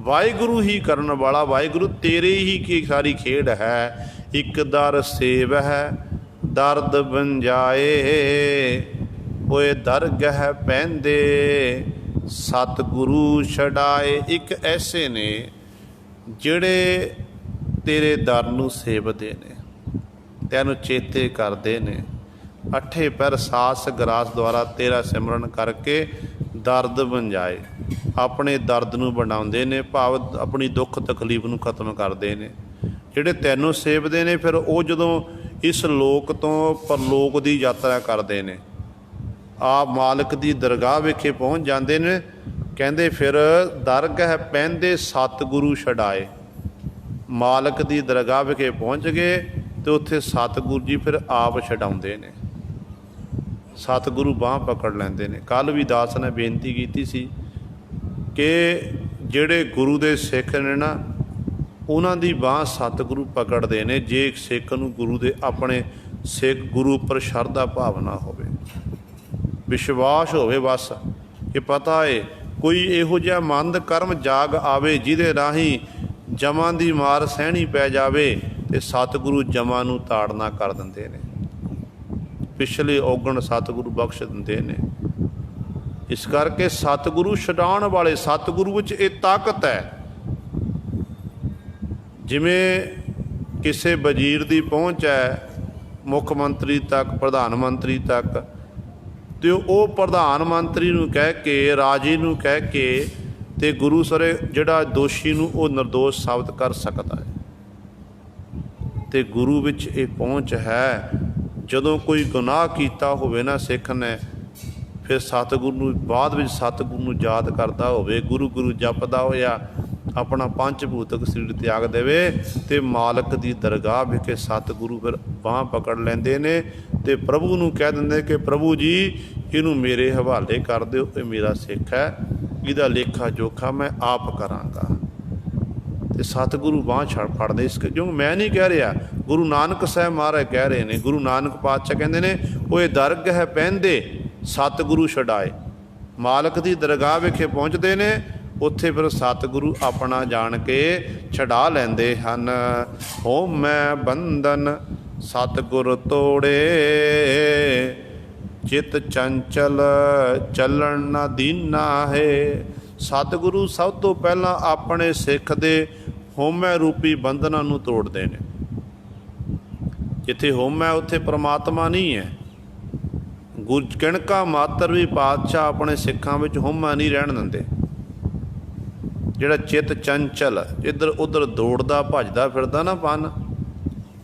ਵਾਹਿਗੁਰੂ ਹੀ ਕਰਨ ਵਾਲਾ, ਵਾਹਿਗੁਰੂ ਤੇਰੇ ਹੀ ਕੀ ਸਾਰੀ ਖੇਡ ਹੈ। ਇੱਕ ਦਰ ਸੇਵ ਹੈ ਦਰਦ ਬੰਜਾਏ, ਹੋਏ ਦਰਗਹਿ ਪੈਂਦੇ ਸਤਿਗੁਰੂ ਛਡਾਏ। ਇੱਕ ਐਸੇ ਨੇ ਜਿਹੜੇ ਤੇਰੇ ਦਰ ਨੂੰ ਸੇਵਦੇ ਨੇ, ਤੈਨੂੰ ਚੇਤੇ ਕਰਦੇ ਨੇ, ਅੱਠੇ ਪੈਰ ਸਾਸ ਗਰਾਸ ਦੁਆਰਾ ਤੇਰਾ ਸਿਮਰਨ ਕਰਕੇ ਦਰਦ ਬੰਜਾਏ, ਆਪਣੇ ਦਰਦ ਨੂੰ ਬਣਾਉਂਦੇ ਨੇ, ਭਾਵ ਆਪਣੀ ਦੁੱਖ ਤਕਲੀਫ ਨੂੰ ਖਤਮ ਕਰਦੇ ਨੇ। ਜਿਹੜੇ ਤੈਨੂੰ ਸੇਵਦੇ ਨੇ ਫਿਰ ਉਹ ਜਦੋਂ ਇਸ ਲੋਕ ਤੋਂ ਪਰਲੋਕ ਦੀ ਯਾਤਰਾ ਕਰਦੇ ਨੇ, ਆਪ ਮਾਲਕ ਦੀ ਦਰਗਾਹ ਵਿਖੇ ਪਹੁੰਚ ਜਾਂਦੇ ਨੇ। ਕਹਿੰਦੇ ਫਿਰ ਦਰਗਹਿ ਪੈਂਦੇ ਸਤਿਗੁਰੂ ਛਡਾਏ, ਮਾਲਕ ਦੀ ਦਰਗਾਹ ਵਿਖੇ ਪਹੁੰਚ ਗਏ ਅਤੇ ਉੱਥੇ ਸਤਿਗੁਰੂ ਜੀ ਫਿਰ ਆਪ ਛਡਾਉਂਦੇ ਨੇ, ਸਤਿਗੁਰੂ ਬਾਂਹ ਪਕੜ ਲੈਂਦੇ ਨੇ। ਕੱਲ੍ਹ ਵੀ ਦਾਸ ਨੇ ਬੇਨਤੀ ਕੀਤੀ ਸੀ ਕਿ ਜਿਹੜੇ ਗੁਰੂ ਦੇ ਸਿੱਖ ਨੇ ਨਾ, ਉਹਨਾਂ ਦੀ ਬਾਂਹ ਸਤਿਗੁਰੂ ਪਕੜਦੇ ਨੇ। ਜੇ ਸਿੱਖ ਨੂੰ ਗੁਰੂ ਦੇ ਆਪਣੇ ਸਿੱਖ ਗੁਰੂ ਉੱਪਰ ਸ਼ਰਧਾ ਭਾਵਨਾ ਹੋਵੇ, ਵਿਸ਼ਵਾਸ ਹੋਵੇ, ਬਸ ਕਿ ਪਤਾ ਏ ਕੋਈ ਇਹੋ ਜਿਹਾ ਮੰਦ ਕਰਮ ਜਾਗ ਆਵੇ ਜਿਹਦੇ ਰਾਹੀਂ ਜਮਾਂ ਦੀ ਮਾਰ ਸਹਿਣੀ ਪੈ ਜਾਵੇ ਤੇ ਸਤਿਗੁਰੂ ਜਮਾਂ ਨੂੰ ਤਾੜਨਾ ਕਰ ਦਿੰਦੇ ਨੇ, ਪਿਛਲੇ ਔਗਣ ਸਤਿਗੁਰੂ ਬਖਸ਼ ਦਿੰਦੇ ਨੇ। ਇਸ ਕਰਕੇ ਸਤਿਗੁਰੂ ਛਡਾਉਣ ਵਾਲੇ, ਸਤਿਗੁਰੂ ਵਿੱਚ ਇਹ ਤਾਕਤ ਹੈ। ਜਿਵੇਂ ਕਿਸੇ ਵਜ਼ੀਰ ਦੀ ਪਹੁੰਚ ਹੈ ਮੁੱਖ ਮੰਤਰੀ ਤੱਕ, ਪ੍ਰਧਾਨ ਮੰਤਰੀ ਤੱਕ, ਤੇ ਉਹ ਪ੍ਰਧਾਨ ਮੰਤਰੀ ਨੂੰ ਕਹਿ ਕੇ, ਰਾਜੇ ਨੂੰ ਕਹਿ ਕੇ ਤੇ ਗੁਰੂ ਸਰੇ ਜਿਹੜਾ ਦੋਸ਼ੀ ਨੂੰ ਉਹ ਨਿਰਦੋਸ਼ ਸਾਬਤ ਕਰ ਸਕਦਾ ਹੈ। ਤੇ ਗੁਰੂ ਵਿੱਚ ਇਹ ਪਹੁੰਚ ਹੈ। ਜਦੋਂ ਕੋਈ ਗੁਨਾਹ ਕੀਤਾ ਹੋਵੇ ਨਾ ਸਿੱਖ ਨੇ, ਫਿਰ ਸਤਿਗੁਰੂ ਨੂੰ ਬਾਅਦ ਵਿੱਚ ਸਤਿਗੁਰੂ ਨੂੰ ਯਾਦ ਕਰਦਾ ਹੋਵੇ, ਗੁਰੂ ਗੁਰੂ ਜਪਦਾ ਹੋਇਆ ਆਪਣਾ ਪੰਜ ਭੂਤਕ ਸਰੀਰ ਤਿਆਗ ਦੇਵੇ ਤੇ ਮਾਲਕ ਦੀ ਦਰਗਾਹ ਵਿਖੇ ਸਤਿਗੁਰੂ ਫਿਰ ਬਾਂਹ ਪਕੜ ਲੈਂਦੇ ਨੇ ਤੇ ਪ੍ਰਭੂ ਨੂੰ ਕਹਿ ਦਿੰਦੇ ਕਿ ਪ੍ਰਭੂ ਜੀ ਇਹਨੂੰ ਮੇਰੇ ਹਵਾਲੇ ਕਰ ਦਿਓ, ਇਹ ਮੇਰਾ ਸਿੱਖ ਹੈ, ਇਹਦਾ ਲੇਖਾ ਜੋਖਾ ਮੈਂ ਆਪ ਕਰਾਂਗਾ। ਤੇ ਸਤਿਗੁਰੂ ਬਾਂਹ ਫੜਦੇ। ਇਸ ਕਿਉਂ ਮੈਂ ਨਹੀਂ ਕਹਿ ਰਿਹਾ, ਗੁਰੂ ਨਾਨਕ ਸਾਹਿਬ ਮਹਾਰਾਜ ਕਹਿ ਰਹੇ ਨੇ। ਗੁਰੂ ਨਾਨਕ ਪਾਤਸ਼ਾਹ ਕਹਿੰਦੇ ਨੇ ਉਹ ਇਹ ਦਰਗਹ ਪਹਿੰਦੇ ਸਤਿਗੁਰੂ ਛਡਾਏ। ਮਾਲਕ ਦੀ ਦਰਗਾਹ ਵਿਖੇ ਪਹੁੰਚਦੇ ਨੇ, ਉੱਥੇ ਫਿਰ ਸਤਿਗੁਰੂ ਆਪਣਾ ਜਾਣ ਕੇ ਛਡਾ ਲੈਂਦੇ ਹਨ। ਹੋਮੈ ਬੰਧਨ ਸਤਿਗੁਰ ਤੋੜੇ, ਚਿਤ ਚੰਚਲ ਚੱਲਣ ਨਾ ਦੀਨਾ ਹੈ। ਸਤਿਗੁਰੂ ਸਭ ਤੋਂ ਪਹਿਲਾਂ ਆਪਣੇ ਸਿੱਖ ਦੇ ਹੋਮੈ ਰੂਪੀ ਬੰਧਨਾਂ ਨੂੰ ਤੋੜਦੇ ਨੇ। ਜਿੱਥੇ ਹੋਮੈ ਉੱਥੇ ਪ੍ਰਮਾਤਮਾ ਨਹੀਂ ਹੈ। ਕਿਣਕਾ ਮਾਤਰ ਵੀ ਪਾਤਸ਼ਾਹ ਆਪਣੇ ਸਿੱਖਾਂ ਵਿੱਚ ਹੋਮਾ ਨਹੀਂ ਰਹਿਣ ਦਿੰਦੇ। ਜਿਹੜਾ ਚਿੱਤ ਚੰਚਲ ਇੱਧਰ ਉੱਧਰ ਦੌੜਦਾ ਭੱਜਦਾ ਫਿਰਦਾ ਨਾ ਮਨ,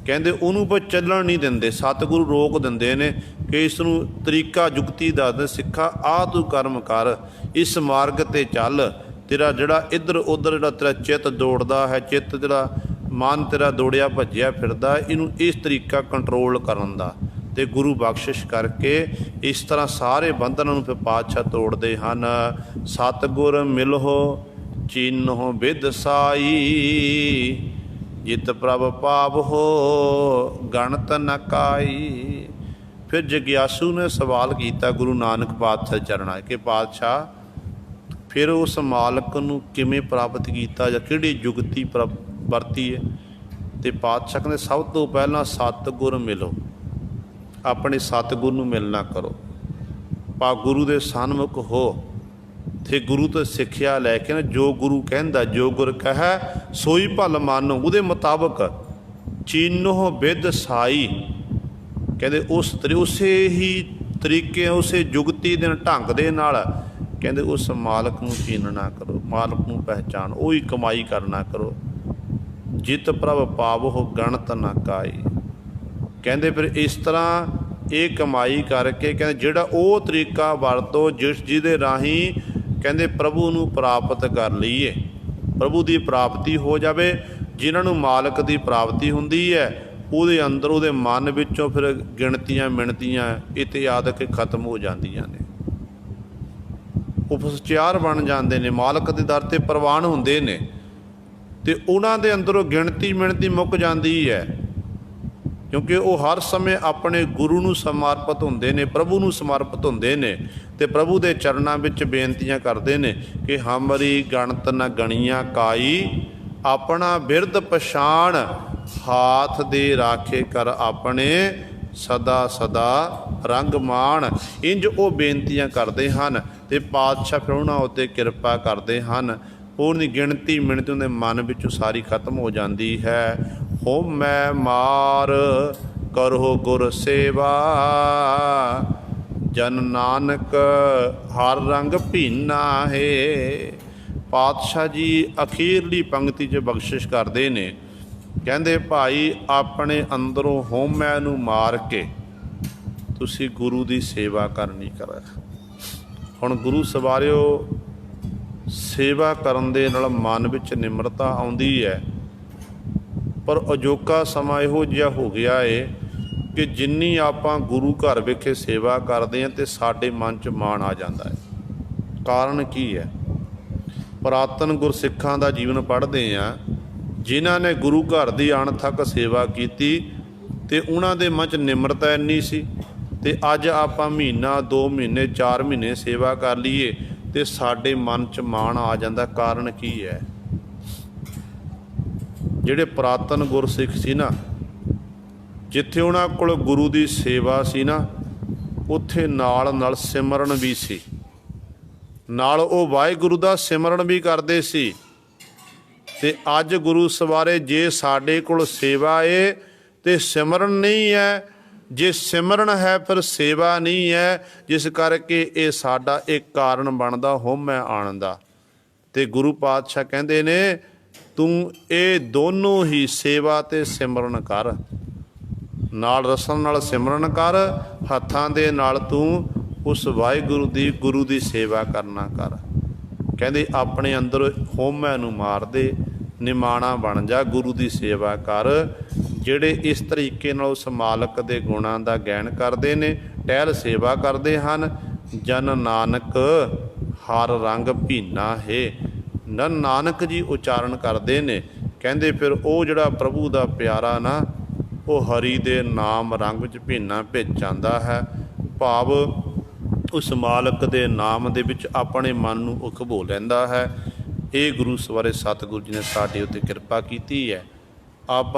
ਕਹਿੰਦੇ ਉਹਨੂੰ ਪਰ ਚੱਲਣ ਨਹੀਂ ਦਿੰਦੇ। ਸਤਿਗੁਰੂ ਰੋਕ ਦਿੰਦੇ ਨੇ ਕਿ ਇਸ ਨੂੰ ਤਰੀਕਾ ਜੁਗਤੀ ਦੱਸਦੇ, ਸਿੱਖਾ ਆਹ ਤੂੰ ਕਰਮ ਕਰ, ਇਸ ਮਾਰਗ 'ਤੇ ਚੱਲ। ਤੇਰਾ ਜਿਹੜਾ ਇੱਧਰ ਉੱਧਰ ਜਿਹੜਾ ਤੇਰਾ ਚਿੱਤ ਦੌੜਦਾ ਹੈ, ਚਿੱਤ ਜਿਹੜਾ ਮਨ ਤੇਰਾ ਦੌੜਿਆ ਭੱਜਿਆ ਫਿਰਦਾ, ਇਹਨੂੰ ਇਸ ਤਰੀਕਾ ਕੰਟਰੋਲ ਕਰਨ ਦਾ। ਅਤੇ ਗੁਰੂ ਬਖਸ਼ਿਸ਼ ਕਰਕੇ ਇਸ ਤਰ੍ਹਾਂ ਸਾਰੇ ਬੰਧਨਾਂ ਨੂੰ ਫਿਰ ਪਾਤਸ਼ਾਹ ਤੋੜਦੇ ਹਨ। ਸਤਿਗੁਰ ਮਿਲਹੁ ਚੀਨਹੁ ਬਿਧ ਸਾਈ, ਜਿਤ ਪ੍ਰਭ ਪਾਵਹੁ ਗਣਤ ਨ ਕਾਈ। ਫਿਰ ਜਗਿਆਸੂ ਨੇ ਸਵਾਲ ਕੀਤਾ ਗੁਰੂ ਨਾਨਕ ਪਾਤਸ਼ਾਹ ਚਰਨਾਂ ਕਿ ਪਾਤਸ਼ਾਹ ਫਿਰ ਉਸ ਮਾਲਕ ਨੂੰ ਕਿਵੇਂ ਪ੍ਰਾਪਤ ਕੀਤਾ ਜਾਂ ਕਿਹੜੀ ਜੁਗਤੀ ਵਰਤੀ ਹੈ? ਅਤੇ ਪਾਤਸ਼ਾਹ ਕਹਿੰਦੇ ਸਭ ਤੋਂ ਪਹਿਲਾਂ ਸਤਿਗੁਰ ਮਿਲੋ, ਆਪਣੇ ਸਤਿਗੁਰੂ ਨੂੰ ਮਿਲਣਾ ਕਰੋ, ਗੁਰੂ ਦੇ ਸਨਮੁਖ ਹੋ ਅਤੇ ਗੁਰੂ ਤੋਂ ਸਿੱਖਿਆ ਲੈ ਕੇ ਨਾ ਜੋ ਗੁਰੂ ਕਹਿੰਦਾ, ਜੋ ਗੁਰ ਕਹੈ ਸੋਈ ਭਲ ਮਾਨੋ, ਉਹਦੇ ਮੁਤਾਬਕ ਚੀਨੋ ਬਿਧ ਸਾਈ। ਕਹਿੰਦੇ ਉਸੇ ਹੀ ਤਰੀਕੇ, ਉਸੇ ਜੁਗਤੀ ਦੇ ਢੰਗ ਦੇ ਨਾਲ ਕਹਿੰਦੇ ਉਸ ਮਾਲਕ ਨੂੰ ਚੀਨਣਾ ਕਰੋ, ਮਾਲਕ ਨੂੰ ਪਹਿਚਾਣ, ਉਹੀ ਕਮਾਈ ਕਰਨਾ ਕਰੋ। ਜਿਤ ਪ੍ਰਭ ਪਾਵਹੁ ਗਣਤ ਨ ਕਾਈ। ਕਹਿੰਦੇ ਫਿਰ ਇਸ ਤਰ੍ਹਾਂ ਇਹ ਕਮਾਈ ਕਰਕੇ ਕਹਿੰਦੇ ਜਿਹੜਾ ਉਹ ਤਰੀਕਾ ਵਰਤੋ ਜਿਹਦੇ ਰਾਹੀਂ ਕਹਿੰਦੇ ਪ੍ਰਭੂ ਨੂੰ ਪ੍ਰਾਪਤ ਕਰ ਲਈਏ, ਪ੍ਰਭੂ ਦੀ ਪ੍ਰਾਪਤੀ ਹੋ ਜਾਵੇ। ਜਿਨ੍ਹਾਂ ਨੂੰ ਮਾਲਕ ਦੀ ਪ੍ਰਾਪਤੀ ਹੁੰਦੀ ਹੈ ਉਹਦੇ ਅੰਦਰ, ਉਹਦੇ ਮਨ ਵਿੱਚੋਂ ਫਿਰ ਗਿਣਤੀਆਂ ਮਿਣਤੀਆਂ ਇਤਿਆਦਿਕ ਖਤਮ ਹੋ ਜਾਂਦੀਆਂ ਨੇ। ਉਹ ਸਚਿਆਰ ਬਣ ਜਾਂਦੇ ਨੇ, ਮਾਲਕ ਦੇ ਦਰ 'ਤੇ ਪ੍ਰਵਾਨ ਹੁੰਦੇ ਨੇ ਅਤੇ ਉਹਨਾਂ ਦੇ ਅੰਦਰੋਂ ਗਿਣਤੀ ਮਿਣਤੀ ਮੁੱਕ ਜਾਂਦੀ ਹੈ, ਕਿਉਂਕਿ ਉਹ ਹਰ ਸਮੇਂ ਆਪਣੇ ਗੁਰੂ ਨੂੰ ਸਮਰਪਿਤ ਹੁੰਦੇ ਨੇ, ਪ੍ਰਭੂ ਨੂੰ ਸਮਰਪਿਤ ਹੁੰਦੇ ਨੇ ਅਤੇ ਪ੍ਰਭੂ ਦੇ ਚਰਨਾਂ ਵਿੱਚ ਬੇਨਤੀਆਂ ਕਰਦੇ ਨੇ ਕਿ ਹਮਰੀ ਗਣਤ ਨ ਗਣੀਆਂ ਕਾਈ, ਆਪਣਾ ਬਿਰਦ ਪਛਾਣ ਹਾਥ ਦੇ ਰਾਖੇ ਕਰ ਆਪਣੇ, ਸਦਾ ਸਦਾ ਰੰਗ ਮਾਣ। ਇੰਝ ਉਹ ਬੇਨਤੀਆਂ ਕਰਦੇ ਹਨ ਅਤੇ ਪਾਤਸ਼ਾਹ ਫਿਰ ਉਹਨਾਂ ਉੱਤੇ ਕਿਰਪਾ ਕਰਦੇ ਹਨ। ਉਹਦੀ ਗਿਣਤੀ ਮਿਣਤੀ ਉਹਦੇ ਮਨ ਵਿੱਚੋਂ ਸਾਰੀ ਖਤਮ ਹੋ ਜਾਂਦੀ ਹੈ। ਹੋਮੈ ਮਾਰ ਕਰੋ ਗੁਰ ਸੇਵਾ, ਜਨ ਨਾਨਕ ਹਰ ਰੰਗ ਭੀਨਾ ਹੈ। ਪਾਤਸ਼ਾਹ ਜੀ ਅਖੀਰਲੀ ਪੰਕਤੀ 'ਚ ਬਖਸ਼ਿਸ਼ ਕਰਦੇ ਨੇ, ਕਹਿੰਦੇ ਭਾਈ ਆਪਣੇ ਅੰਦਰੋਂ ਹੋਮੈ ਨੂੰ ਮਾਰ ਕੇ ਤੁਸੀਂ ਗੁਰੂ ਦੀ ਸੇਵਾ ਕਰਨੀ ਕਰ। ਹੁਣ ਗੁਰੂ ਸਵਾਰਿਓ, ਸੇਵਾ ਕਰਨ ਦੇ ਨਾਲ ਮਨ ਵਿੱਚ ਨਿਮਰਤਾ ਆਉਂਦੀ ਹੈ, ਪਰ ਅਜੋਕਾ ਸਮਾਂ ਇਹੋ ਜਿਹਾ ਹੋ ਗਿਆ ਏ ਕਿ ਜਿੰਨੀ ਆਪਾਂ ਗੁਰੂ ਘਰ ਵਿਖੇ ਸੇਵਾ ਕਰਦੇ ਹਾਂ ਅਤੇ ਸਾਡੇ ਮਨ 'ਚ ਮਾਣ ਆ ਜਾਂਦਾ ਹੈ। ਕਾਰਨ ਕੀ ਹੈ? ਪੁਰਾਤਨ ਗੁਰਸਿੱਖਾਂ ਦਾ ਜੀਵਨ ਪੜ੍ਹਦੇ ਹਾਂ, ਜਿਨ੍ਹਾਂ ਨੇ ਗੁਰੂ ਘਰ ਦੀ ਅਣਥੱਕ ਸੇਵਾ ਕੀਤੀ ਤੇ ਉਹਨਾਂ ਦੇ ਮਨ 'ਚ ਨਿਮਰਤਾ ਇੰਨੀ ਸੀ। ਤੇ ਅੱਜ ਆਪਾਂ ਮਹੀਨਾ 2 ਮਹੀਨੇ 4 ਮਹੀਨੇ ਸੇਵਾ ਕਰ ਲਈਏ ਤੇ ਸਾਡੇ ਮਨ 'ਚ ਮਾਣ ਆ ਜਾਂਦਾ। ਕਾਰਨ ਕੀ ਹੈ? ਜਿਹੜੇ ਪੁਰਾਤਨ ਗੁਰਸਿੱਖ ਸੀ ਨਾ, ਜਿੱਥੇ ਉਹਨਾਂ ਕੋਲ ਗੁਰੂ ਦੀ ਸੇਵਾ ਸੀ ਨਾ, ਉੱਥੇ ਨਾਲ ਨਾਲ ਸਿਮਰਨ ਵੀ ਸੀ, ਨਾਲ ਉਹ ਵਾਹਿਗੁਰੂ ਦਾ ਸਿਮਰਨ ਵੀ ਕਰਦੇ ਸੀ। ਤੇ ਅੱਜ ਗੁਰੂ ਸਵਾਰੇ ਜੇ ਸਾਡੇ ਕੋਲ ਸੇਵਾ ਏ ਤੇ ਸਿਮਰਨ ਨਹੀਂ ਹੈ, ਜੇ ਸਿਮਰਨ ਹੈ ਫਿਰ ਸੇਵਾ ਨਹੀਂ ਹੈ, ਜਿਸ ਕਰਕੇ ਇਹ ਸਾਡਾ ਇੱਕ ਕਾਰਨ ਬਣਦਾ ਹਉਮੈ ਆਉਣ ਦਾ। ਤੇ ਗੁਰੂ ਪਾਤਸ਼ਾਹ ਕਹਿੰਦੇ ਨੇ ਤੂੰ ਇਹ ਦੋਨੋਂ ਹੀ ਸੇਵਾ ਤੇ ਸਿਮਰਨ ਕਰ, ਨਾਲ ਰਸਨ ਨਾਲ ਸਿਮਰਨ ਕਰ, ਹੱਥਾਂ ਦੇ ਨਾਲ ਤੂੰ ਉਸ ਵਾਹਿਗੁਰੂ ਦੀ ਗੁਰੂ ਦੀ ਸੇਵਾ ਕਰਨਾ ਕਰ। ਕਹਿੰਦੇ ਆਪਣੇ ਅੰਦਰ ਹਉਮੈ ਨੂੰ ਮਾਰ ਦੇ, ਨਿਮਾਣਾ ਬਣ ਜਾ, ਗੁਰੂ ਦੀ ਸੇਵਾ ਕਰ। ਜਿਹੜੇ ਇਸ ਤਰੀਕੇ ਨਾਲ ਉਸ ਮਾਲਕ ਦੇ ਗੁਣਾਂ ਦਾ ਗਿਆਨ ਕਰਦੇ ਨੇ, ਟਹਿਲ ਸੇਵਾ ਕਰਦੇ ਹਨ, ਜਨ ਨਾਨਕ ਹਰ ਰੰਗ ਭੀਨਾ ਹੈ। ਨਾਨਕ ਜੀ ਉਚਾਰਨ ਕਰਦੇ ਨੇ। ਕਹਿੰਦੇ ਫਿਰ ਉਹ ਜਿਹੜਾ ਪ੍ਰਭੂ ਦਾ ਪਿਆਰਾ ਨਾ, ਉਹ ਹਰੀ ਦੇ ਨਾਮ ਰੰਗ ਵਿੱਚ ਭੀਨਾ ਭਿੱਜ ਜਾਂਦਾ ਹੈ। ਭਾਵ ਉਸ ਮਾਲਕ ਦੇ ਨਾਮ ਦੇ ਵਿੱਚ ਆਪਣੇ ਮਨ ਨੂੰ ਉਖਬੋ ਲੈਂਦਾ ਹੈ। ਇਹ ਗੁਰੂ ਸਵਾਰੇ ਸਤਿਗੁਰੂ ਜੀ ਨੇ ਸਾਡੇ ਉੱਤੇ ਕਿਰਪਾ ਕੀਤੀ ਹੈ। ਆਪ